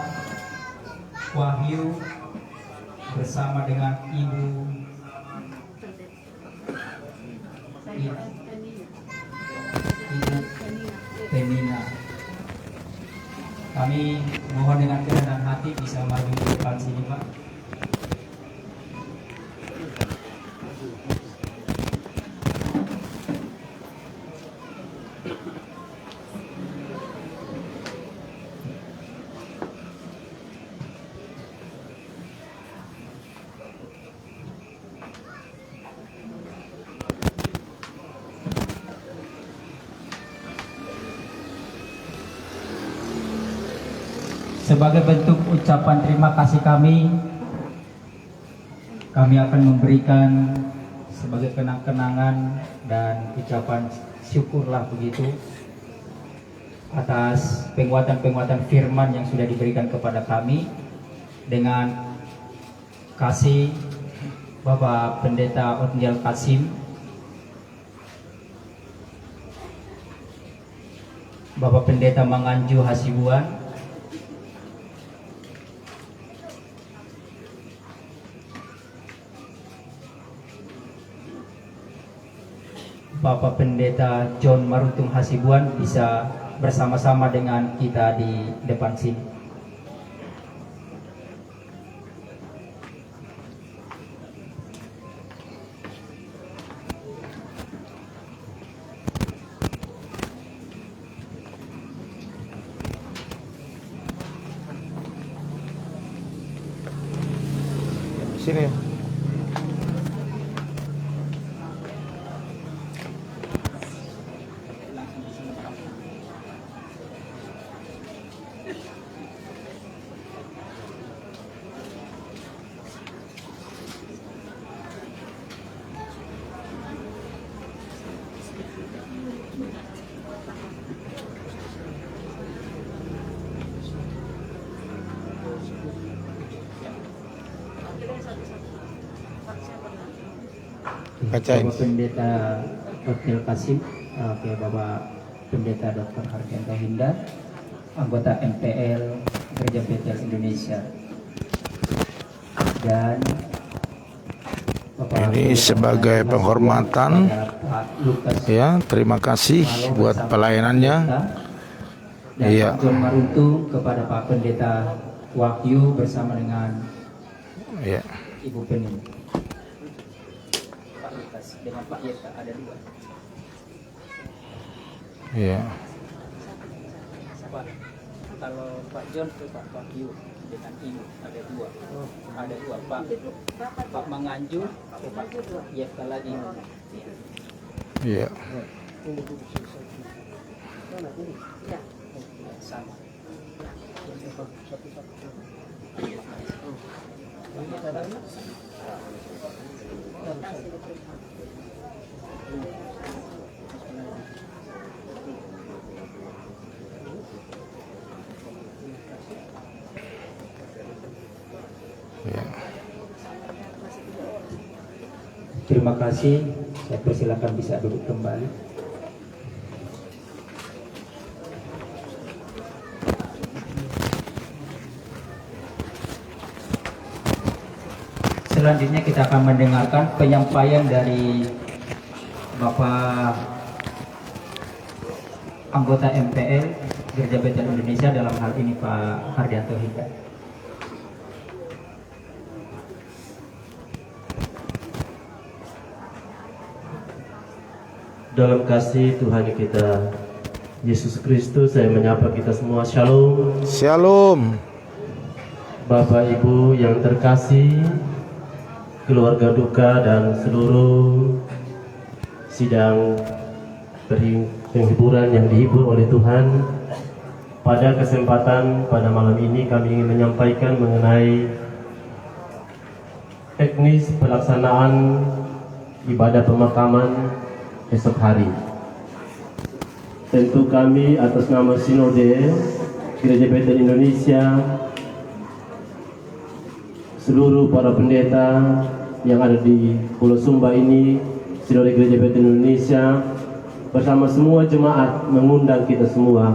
Wahyu bersama dengan Ibu Penina. Kami mohon dengan kerendahan hati bisa maju ke depan sini, Pak. Sebagai bentuk ucapan terima kasih kami akan memberikan sebagai kenang-kenangan dan ucapan syukurlah begitu atas penguatan-penguatan firman yang sudah diberikan kepada kami dengan kasih Bapak Pendeta Otniel Kasim, Bapak Pendeta Manganju Hasibuan, Bapak Pendeta John Marutung Hasibuan bisa bersama-sama dengan kita di depan sini. Sini. Bacain. Bapak Pendeta Otniel Kasim, oke, Bapak Pendeta Dr. Hardianto Hinda, anggota MPL Gereja Betel Indonesia, dan Bapak Ini sebagai penghormatan, Pak Lukas ya, terima kasih buat pelayanannya. dan Iya. Pak John Marutu kepada Pak Pendeta Wahyu bersama dengan Ya. Ibu Penin. Pak Lukas dengan Pak Yeta ada dua. Ya. Pak, kalau Pak John ke Pak Wahyu dengan Ibu ada dua. Ada dua. Pak Manganju ke Pak Yeta lagi. Ya. Sama. Ya. Terima kasih. Saya persilakan bisa duduk kembali. Selanjutnya kita akan mendengarkan penyampaian dari Bapak anggota MPL Gereja Betel Indonesia, dalam hal ini Pak Hardianto Hinda. Dalam kasih Tuhan kita Yesus Kristus, saya menyapa kita semua. Shalom. Shalom. Bapak Ibu yang terkasih, keluarga duka dan seluruh sidang penghiburan yang dihibur oleh Tuhan. Pada kesempatan pada malam ini kami ingin menyampaikan mengenai teknis pelaksanaan ibadah pemakaman esok hari. Tentu kami atas nama Sinode Gereja Betel Indonesia, seluruh para pendeta yang ada di Pulau Sumba ini, Sinode Gereja Betel Indonesia bersama semua jemaat mengundang kita semua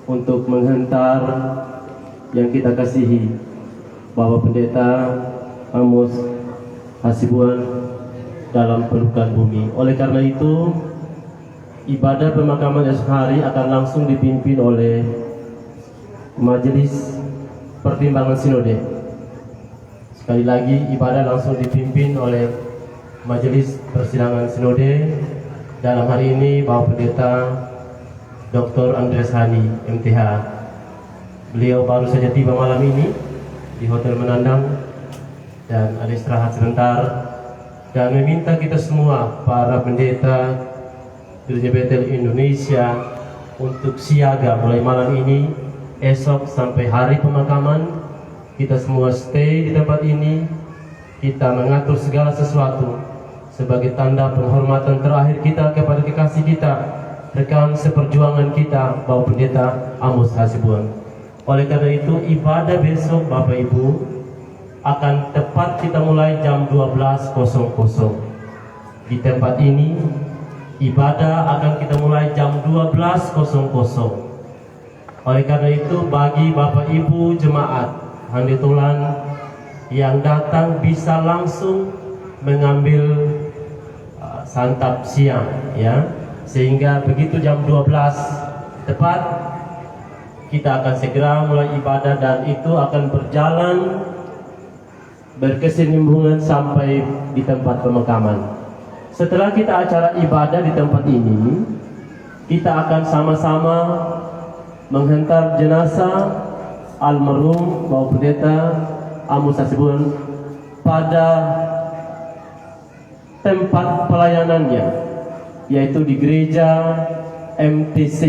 untuk menghantar yang kita kasihi Bapak Pendeta Amos Hasibuan dalam pelukan bumi. Oleh karena itu, ibadah pemakaman esok hari akan langsung dipimpin oleh Majelis Pertimbangan Sinode. Sekali lagi, ibadah langsung dipimpin oleh Majelis Persidangan Sinode. Dalam hari ini Bapak Pendeta Dr. Andreas Hani, MTH. Beliau baru saja tiba malam ini di Hotel Menandang dan ada istirahat sebentar, dan meminta kita semua para pendeta Gereja Betel Indonesia untuk siaga mulai malam ini, esok sampai hari pemakaman. Kita semua stay di tempat ini, kita mengatur segala sesuatu sebagai tanda penghormatan terakhir kita kepada kekasih kita, rekan seperjuangan kita, Bapak Pendeta Amos Hasibuan. Oleh karena itu, ibadah besok Bapak Ibu akan tepat kita mulai jam 12.00 di tempat ini. Ibadah akan kita mulai jam 12.00. Oleh karena itu, bagi Bapak Ibu jemaat Handitulan yang datang bisa langsung mengambil santap siang, ya, sehingga begitu jam 12 tepat kita akan segera mulai ibadah, dan itu akan berjalan berkesinambungan sampai di tempat pemakaman. Setelah kita acara ibadah di tempat ini, kita akan sama-sama menghantar jenazah almarhum Bapak Pendeta Amos Hasibuan pada tempat pelayanannya, yaitu di gereja MTC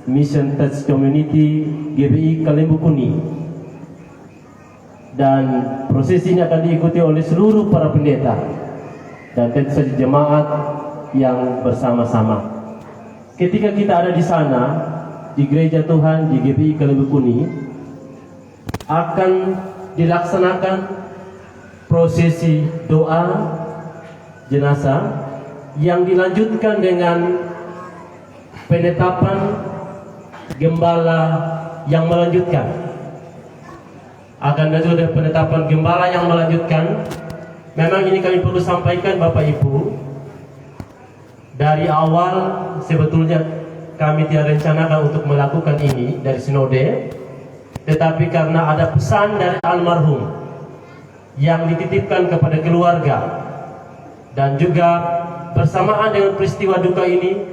Mission Touch Community GBI Kalembukuni, dan prosesi ini akan diikuti oleh seluruh para pendeta dan tentu saja jemaat yang bersama-sama. Ketika kita ada di sana di gereja Tuhan di GBI Kalembukuni, akan dilaksanakan prosesi doa jenazah yang dilanjutkan dengan penetapan gembala yang melanjutkan. Akan ada penetapan gembala yang melanjutkan. Memang ini kami perlu sampaikan Bapak Ibu, dari awal sebetulnya kami tidak rencanakan untuk melakukan ini dari Sinode, tetapi karena ada pesan dari almarhum yang dititipkan kepada keluarga, dan juga bersamaan dengan peristiwa duka ini,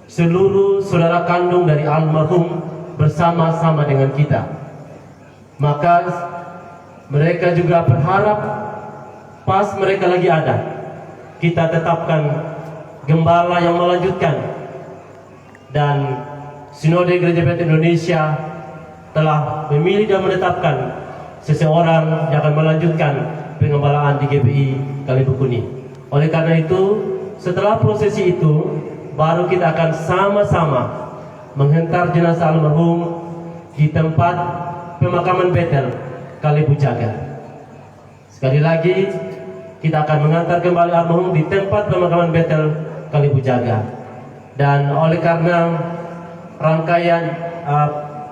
seluruh saudara kandung dari almarhum bersama-sama dengan kita. Maka mereka juga berharap pas mereka lagi ada, kita tetapkan gembala yang melanjutkan. Dan Sinode Gereja Betel Indonesia telah memilih dan menetapkan seseorang yang akan melanjutkan pengembalaan di GBI Kalembukuni. Oleh karena itu, setelah prosesi itu, baru kita akan sama-sama menghantar jenazah almarhum di tempat pemakaman Betel Kalibujaga. Sekali lagi, kita akan mengantar kembali almarhum di tempat pemakaman Betel Kalibujaga. Dan oleh karena rangkaian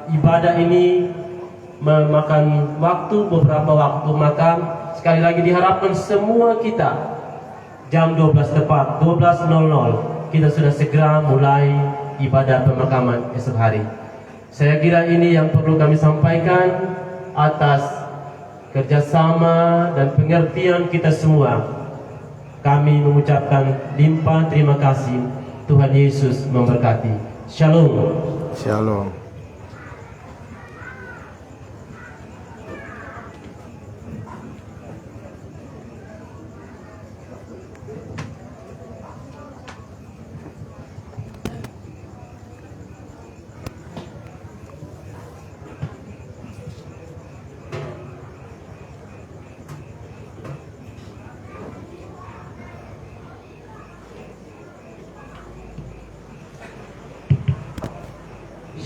ibadah ini memakan waktu, beberapa waktu, maka sekali lagi diharapkan semua kita jam 12 tepat, 12.00 kita sudah segera mulai ibadah pemakaman esok hari. Saya kira ini yang perlu kami sampaikan atas kerjasama dan pengertian kita semua. Kami mengucapkan limpah terima kasih. Tuhan Yesus memberkati. Shalom. Shalom.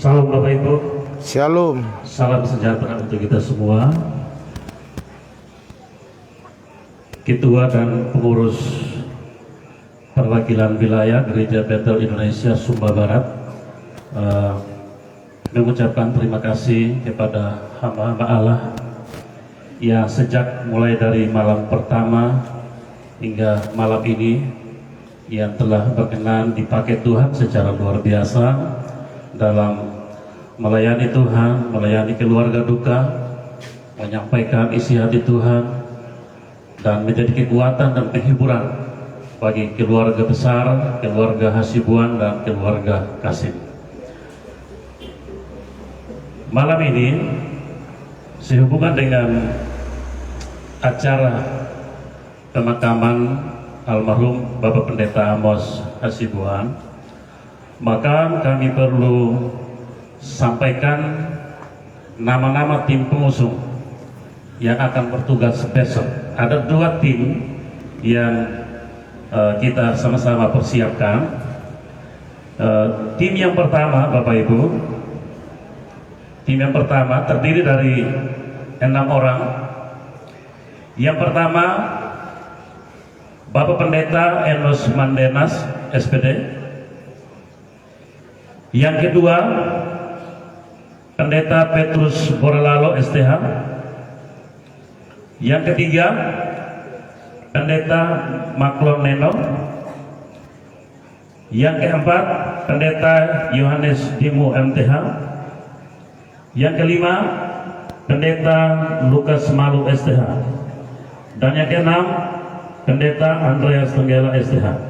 Salam Bapak Ibu, Shalom. salam sejahtera untuk kita semua. Ketua dan pengurus perwakilan wilayah Gereja Bethel Indonesia Sumba Barat mengucapkan terima kasih kepada hamba-hamba Allah yang sejak mulai dari malam pertama hingga malam ini yang telah berkenan dipakai Tuhan secara luar biasa dalam melayani Tuhan, melayani keluarga duka, menyampaikan isi hati Tuhan, dan menjadi kekuatan dan penghiburan bagi keluarga besar, keluarga Hasibuan dan keluarga Kasim. Malam ini sehubungan dengan acara pemakaman almarhum Bapak Pendeta Amos Hasibuan, maka kami perlu sampaikan nama-nama tim pengusung yang akan bertugas besok. Ada 2 tim yang kita sama-sama persiapkan. Tim yang pertama, Bapak Ibu, tim yang pertama terdiri dari 6 orang. Yang pertama, Bapak Pendeta Enos Mandenas, SPD. Yang kedua, Pendeta Petrus Borelalo, STH. Yang ketiga, Pendeta Maklon Neno. Yang keempat, Pendeta Yohanes Dimu, MTH. Yang kelima, Pendeta Lukas Malu, STH. Dan yang keenam, Pendeta Andreas Tenggela, STH.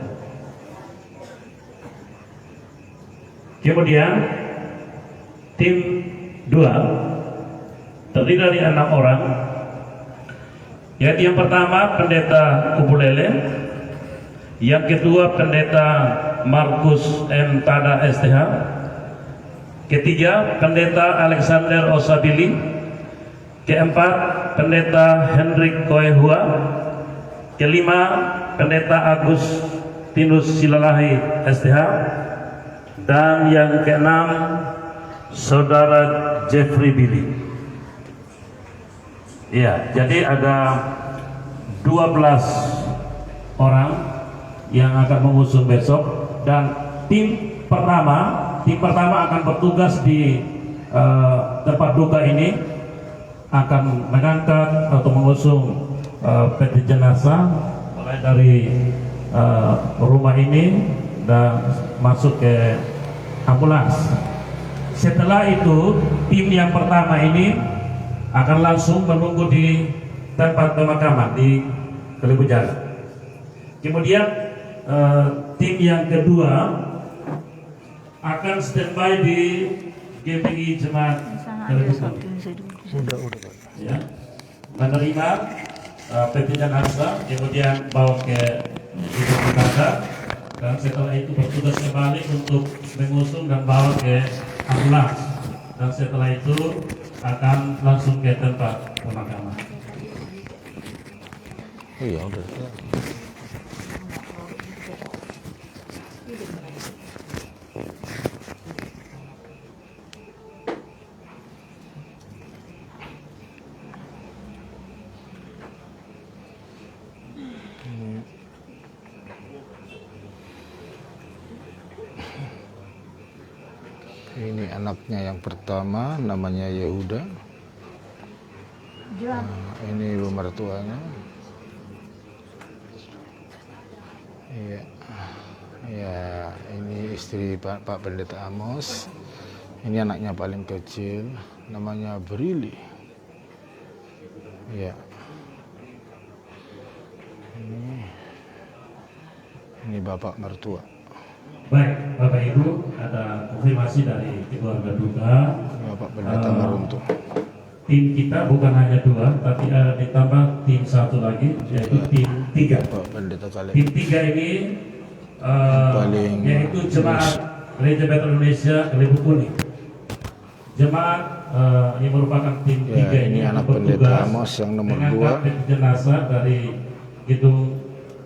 Kemudian tim 2 terdiri dari 6 orang, yaitu yang pertama Pendeta Kubulele, yang kedua Pendeta Markus M. Tada, STH, ketiga Pendeta Alexander Osabili, keempat Pendeta Hendrik Koehua, kelima Pendeta Agustinus Silalahi, STH, dan yang keenam Saudara Jeffrey Billy. Ya, jadi ada 12 orang yang akan mengusung besok, dan tim pertama akan bertugas di tempat duka ini, akan mengangkat atau mengusung peti jenazah mulai dari rumah ini dan masuk ke ambulans. Setelah itu, tim yang pertama ini akan langsung menunggu di tempat pemakaman di Kalibujan. Kemudian tim yang kedua akan standby di GPI Jemaat Kalibujan, ya, menerima peti jenazah, kemudian bawa ke gedung jenazah, dan setelah itu bertugas kembali untuk mengusung dan bawa ke ambulans, dan setelah itu akan langsung ke tempat pemakaman. Iya, udah. Ini anaknya yang pertama, namanya Yehuda. Ini ibu mertuanya. Iya, ya, ini istri Pak Pendeta Amos. Ini anaknya paling kecil, namanya Brili. Ya, ini bapak mertua. Baik, Bapak Ibu, ada konfirmasi dari keluarga duka. Bapak Pendeta Maruntu. Tim kita bukan hanya 2, tapi ada ditambah tim 1 lagi, yaitu tim 3. Bapak Pendeta Kaleb. Tim 3 ini yaitu Jemaat Gereja Bethel Indonesia Kalibu Kuning. Jemaat yang merupakan tim 3 ini anak Pendeta Amos yang nomor 2. Jenazah dari gedung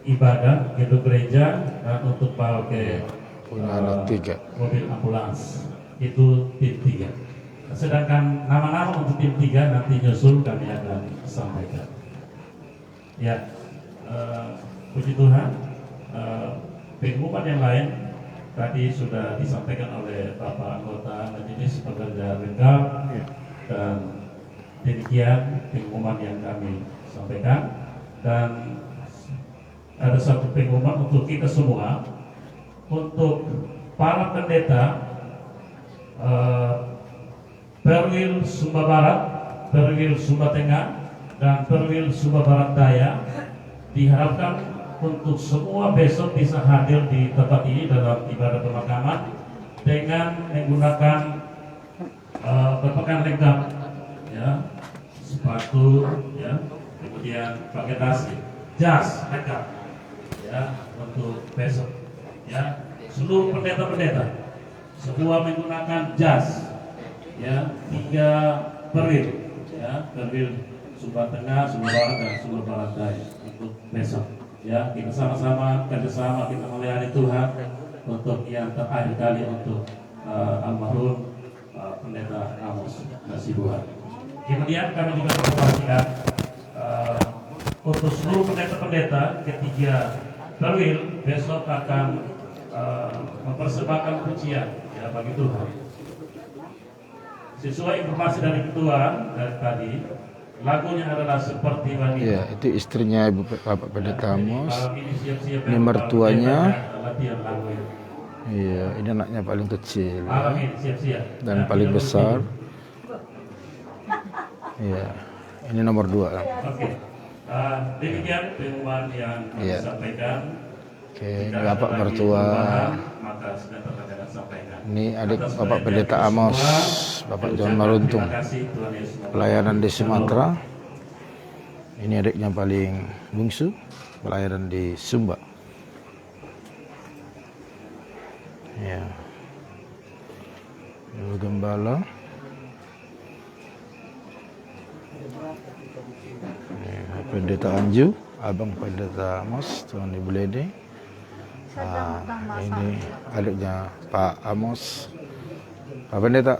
ibadah, gedung gereja, dan untuk bawa ke punya anak 3. mobil ambulans. itu tim 3. Sedangkan nama-nama untuk tim 3 nanti nyusul kami akan sampaikan. Ya, puji Tuhan, pengumuman yang lain tadi sudah disampaikan oleh Bapak Anggota Majelis Pekerja lengkap, dan demikian pengumuman yang kami sampaikan. Dan ada satu pengumuman untuk kita semua, untuk para pendeta Perwil Sumba Barat, Perwil Sumba Tengah, dan Perwil Sumba Barat Daya diharapkan untuk semua besok bisa hadir di tempat ini dalam ibadah pemakaman dengan menggunakan berpakaian lengkap, ya, sepatu, ya, kemudian pakai tas, jas lengkap, ya, untuk besok, ya, seluruh pendeta-pendeta semua menggunakan jas, ya, 3 perwil, ya, perwil Sumba Tengah, Sumba Barat, dan Sumba Barat Daya untuk besok. Ya, kita sama-sama kerjasama, kita melayani Tuhan untuk yang terakhir kali untuk almarhum Pendeta Amos Hasibuan. Kemudian kami juga menginformasikan untuk seluruh pendeta-pendeta ketiga perwil besok akan mempersembahkan pujian, ya, bagi Tuhan. Sesuai informasi dari ketua dari tadi, lagunya adalah Seperti Wanita. Ya, itu istrinya Ibu Bapak Pendeta Amos. Ini mertuanya. Iya, ini anaknya paling kecil, ya, dan paling besar. Iya, ini nomor 2. Oke, demikian pengumuman yang kami sampaikan. Oke, ini Bapak mertua. Maka sudah terkadang sampaikan. Ini adik Bapak Pendeta Amos, Bapak John Maruntung, pelayanan di Sumatera. Ini adiknya paling bungsu, pelayanan di Sumba. Ya, Ibu Gembala. Ini Pendeta Anju, Abang Pendeta Amos, Tuan Ibu Lede. Ini adiknya Pak Amos, Pak Pendeta,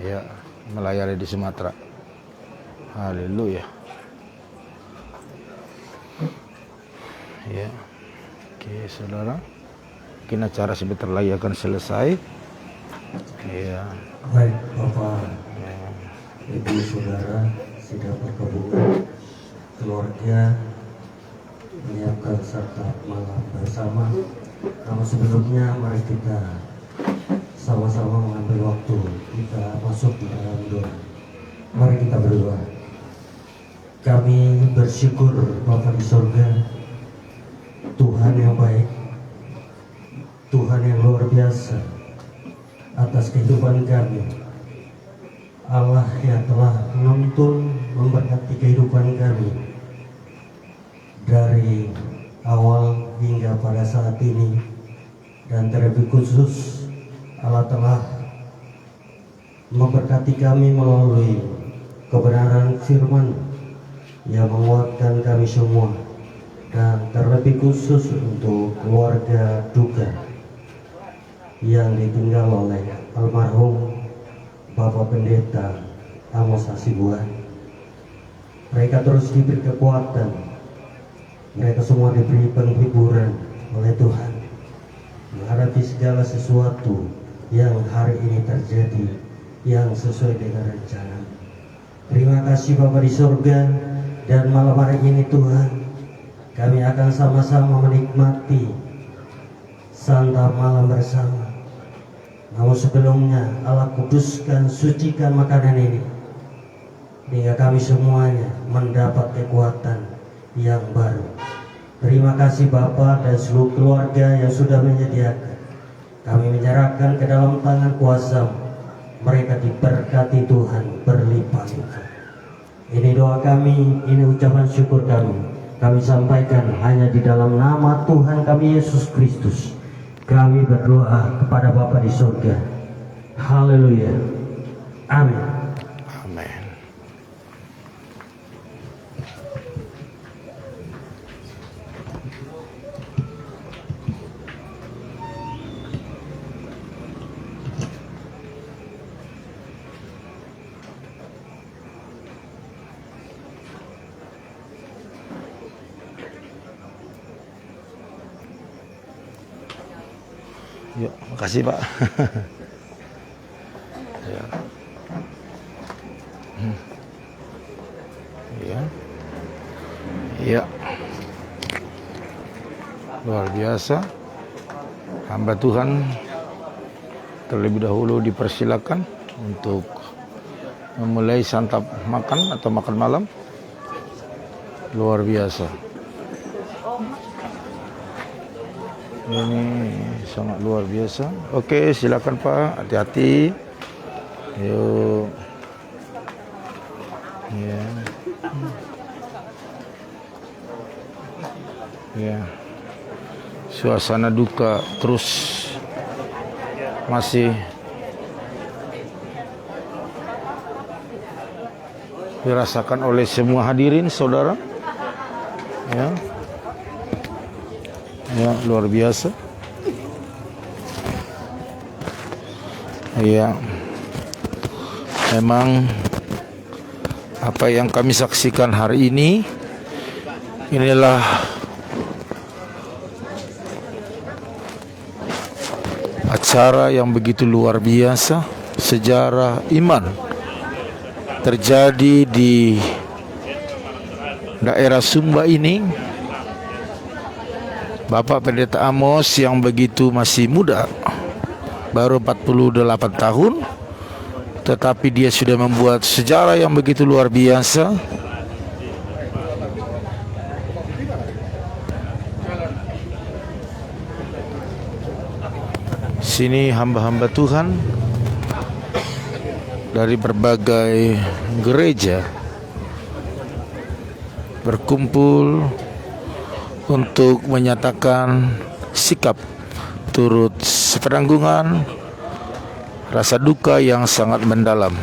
ya, melayani di Sumatera. Haleluya. Ya, oke saudara, mungkin acara sebentar lagi akan selesai. Ya. Baik Bapak, Ibu, Saudara, sidang perkebunan, keluarga, menyiapkan serta malam bersama. Namun sebelumnya mari kita sama-sama mengambil waktu kita masuk di dalam doa. Mari kita berdoa. Kami bersyukur Bapa di surga, Tuhan yang baik, Tuhan yang luar biasa atas kehidupan kami. Allah yang telah menuntun memberkati kehidupan kami dari awal hingga pada saat ini, dan terlebih khusus Allah telah memberkati kami melalui kebenaran firman yang menguatkan kami semua, dan terlebih khusus untuk keluarga duka yang ditinggal oleh almarhum Bapak Pendeta Amos Hasibuan. Mereka terus diberi kekuatan, mereka semua diberi penghiburan oleh Tuhan menghadapi segala sesuatu yang hari ini terjadi yang sesuai dengan rencana. Terima kasih Bapa di surga, dan malam hari ini Tuhan, kami akan sama-sama menikmati santap malam bersama. Namun sebelumnya Allah kuduskan, sucikan makanan ini hingga kami semuanya mendapat kekuatan yang baru. Terima kasih Bapa dan seluruh keluarga yang sudah menyediakan. Kami menyerahkan ke dalam tangan kuasa-Mu. Mereka diberkati Tuhan berlimpah-limpah. Ini doa kami, ini ucapan syukur kami. Kami sampaikan hanya di dalam nama Tuhan kami Yesus Kristus. Kami berdoa kepada Bapa di surga. Haleluya. Amin. Amin. Yuk, makasih Pak. Ya. Ya. Ya. Luar biasa. Hamba Tuhan terlebih dahulu dipersilakan untuk memulai santap makan atau makan malam. Luar biasa. Ini sangat luar biasa. Oke, silakan Pak, hati-hati. Yuk. Ya. Ya. Suasana duka terus masih dirasakan oleh semua hadirin, saudara. Ya. Ya, luar biasa. Ya. Memang apa yang kami saksikan hari ini inilah acara yang begitu luar biasa, sejarah iman terjadi di daerah Sumba ini. Bapak Pendeta Amos yang begitu masih muda, baru 48 tahun, tetapi dia sudah membuat sejarah yang begitu luar biasa. Sini hamba-hamba Tuhan dari berbagai gereja berkumpul untuk menyatakan sikap turut sepenanggungan rasa duka yang sangat mendalam.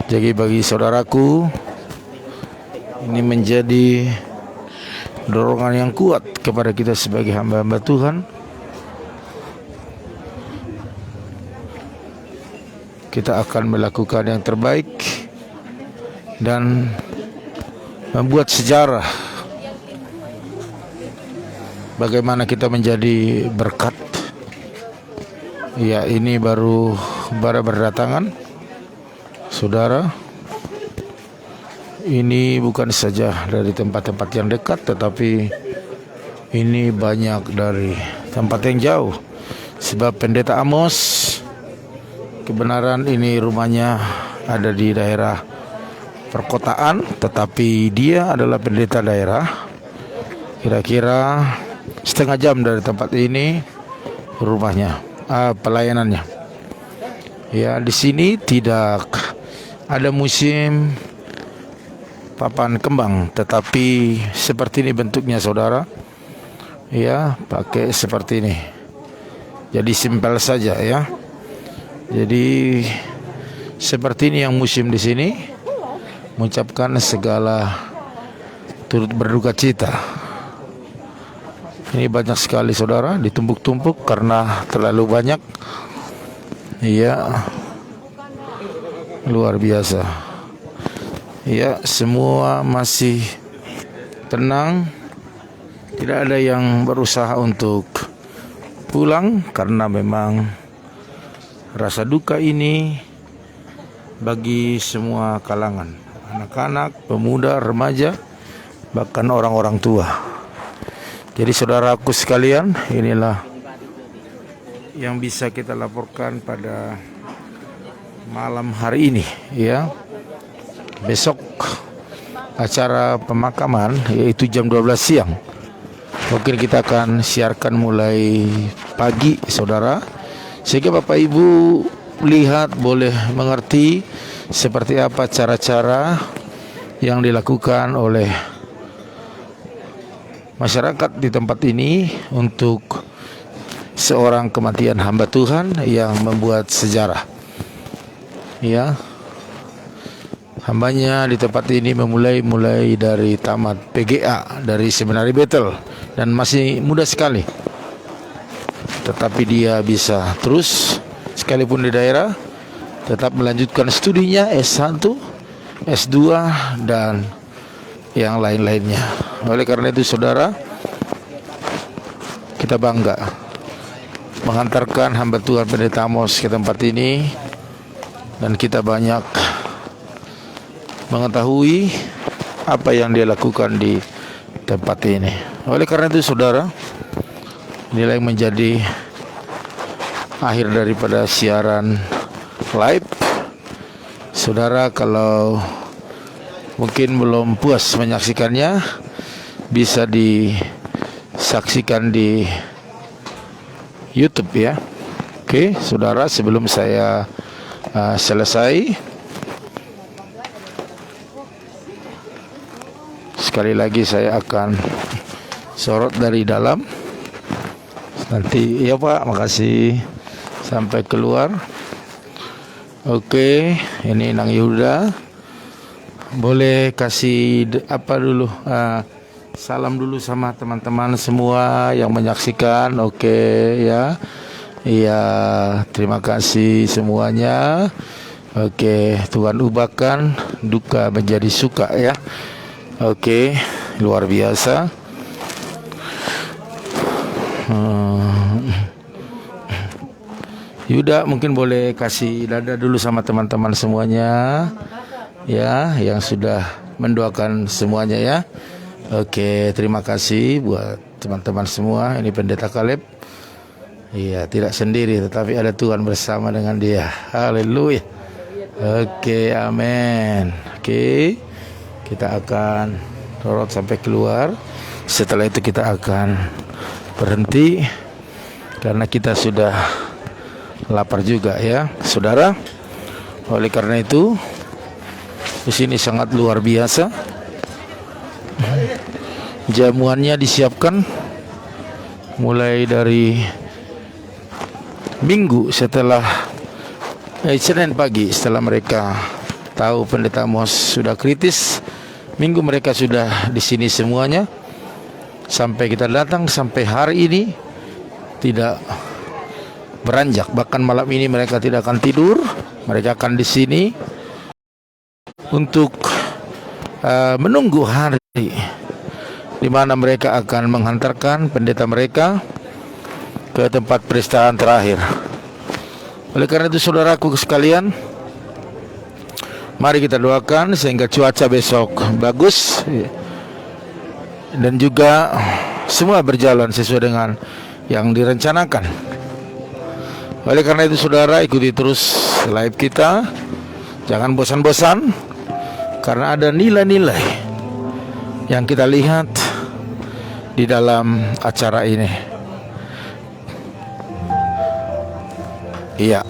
Jadi bagi saudaraku, ini menjadi dorongan yang kuat kepada kita sebagai hamba-hamba Tuhan. Kita akan melakukan yang terbaik dan membuat sejarah bagaimana kita menjadi berkat. Ya, ini baru berdatangan, saudara. Ini bukan saja dari tempat-tempat yang dekat, tetapi ini banyak dari tempat yang jauh. Sebab Pendeta Amos, kebenaran ini rumahnya ada di daerah perkotaan, tetapi dia adalah pendeta daerah. Kira-kira setengah jam dari tempat ini rumahnya, pelayanannya. Ya, di sini tidak ada musim papan kembang, tetapi seperti ini bentuknya, saudara. Ya, pakai seperti ini. Jadi simpel saja ya. Jadi seperti ini yang musim di sini, mengucapkan segala turut berduka cita. Ini banyak sekali, saudara, ditumpuk-tumpuk karena terlalu banyak. Iya, luar biasa. Iya, semua masih tenang. Tidak ada yang berusaha untuk pulang karena memang rasa duka ini bagi semua kalangan, anak-anak, pemuda, remaja, bahkan orang-orang tua. Jadi saudaraku sekalian, inilah yang bisa kita laporkan pada malam hari ini ya. Besok acara pemakaman yaitu jam 12 siang. Mungkin kita akan siarkan mulai pagi, saudara, sehingga Bapak Ibu lihat, boleh mengerti seperti apa cara-cara yang dilakukan oleh masyarakat di tempat ini untuk seorang kematian hamba Tuhan yang membuat sejarah. Ya, hambanya di tempat ini mulai dari tamat PGA dari Seminari Bethel dan masih muda sekali. Tetapi dia bisa terus sekalipun di daerah tetap melanjutkan studinya S1, S2 dan yang lain-lainnya. Oleh karena itu, saudara, kita bangga mengantarkan hamba Tuhan Pendeta Amos ke tempat ini, dan kita banyak mengetahui apa yang dia lakukan di tempat ini. Oleh karena itu saudara, inilah yang menjadi akhir daripada siaran live. Saudara, kalau mungkin belum puas menyaksikannya, bisa disaksikan di YouTube ya. Oke, saudara, sebelum saya selesai, sekali lagi saya akan sorot dari dalam. Nanti ya Pak, makasih sampai keluar. Oke, ini Nang Yehuda. Boleh kasih apa dulu? Salam dulu sama teman-teman semua yang menyaksikan. Oke ya. Iya, terima kasih semuanya. Oke, Tuhan ubahkan duka menjadi suka ya. Oke, luar biasa. Yuda mungkin boleh kasih dada dulu sama teman-teman semuanya ya, yang sudah mendoakan semuanya ya. Oke, terima kasih buat teman-teman semua. Ini Pendeta Kaleb. Iya, tidak sendiri tetapi ada Tuhan bersama dengan dia. Haleluya. Oke, amin. Oke, kita akan sorot sampai keluar. Setelah itu kita akan berhenti karena kita sudah lapar juga ya, saudara. Oleh karena itu, di sini sangat luar biasa. Jamuannya disiapkan mulai dari Minggu setelah Senin pagi, setelah mereka tahu Pendeta Amos sudah kritis. Minggu mereka sudah di sini semuanya. Sampai kita datang, sampai hari ini tidak beranjak. Bahkan malam ini mereka tidak akan tidur. Mereka akan di sini untuk menunggu hari di mana mereka akan menghantarkan pendeta mereka ke tempat peristirahatan terakhir. Oleh karena itu saudaraku sekalian, mari kita doakan sehingga cuaca besok bagus dan juga semua berjalan sesuai dengan yang direncanakan. Oleh karena itu saudara, ikuti terus live kita. Jangan bosan-bosan, karena ada nilai-nilai yang kita lihat di dalam acara ini. Iya.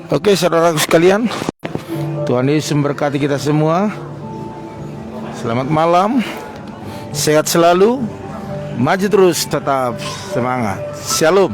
Oke saudaraku sekalian, Tuhan Yesus memberkati kita semua. Selamat malam, sehat selalu, maju terus, tetap semangat. Shalom.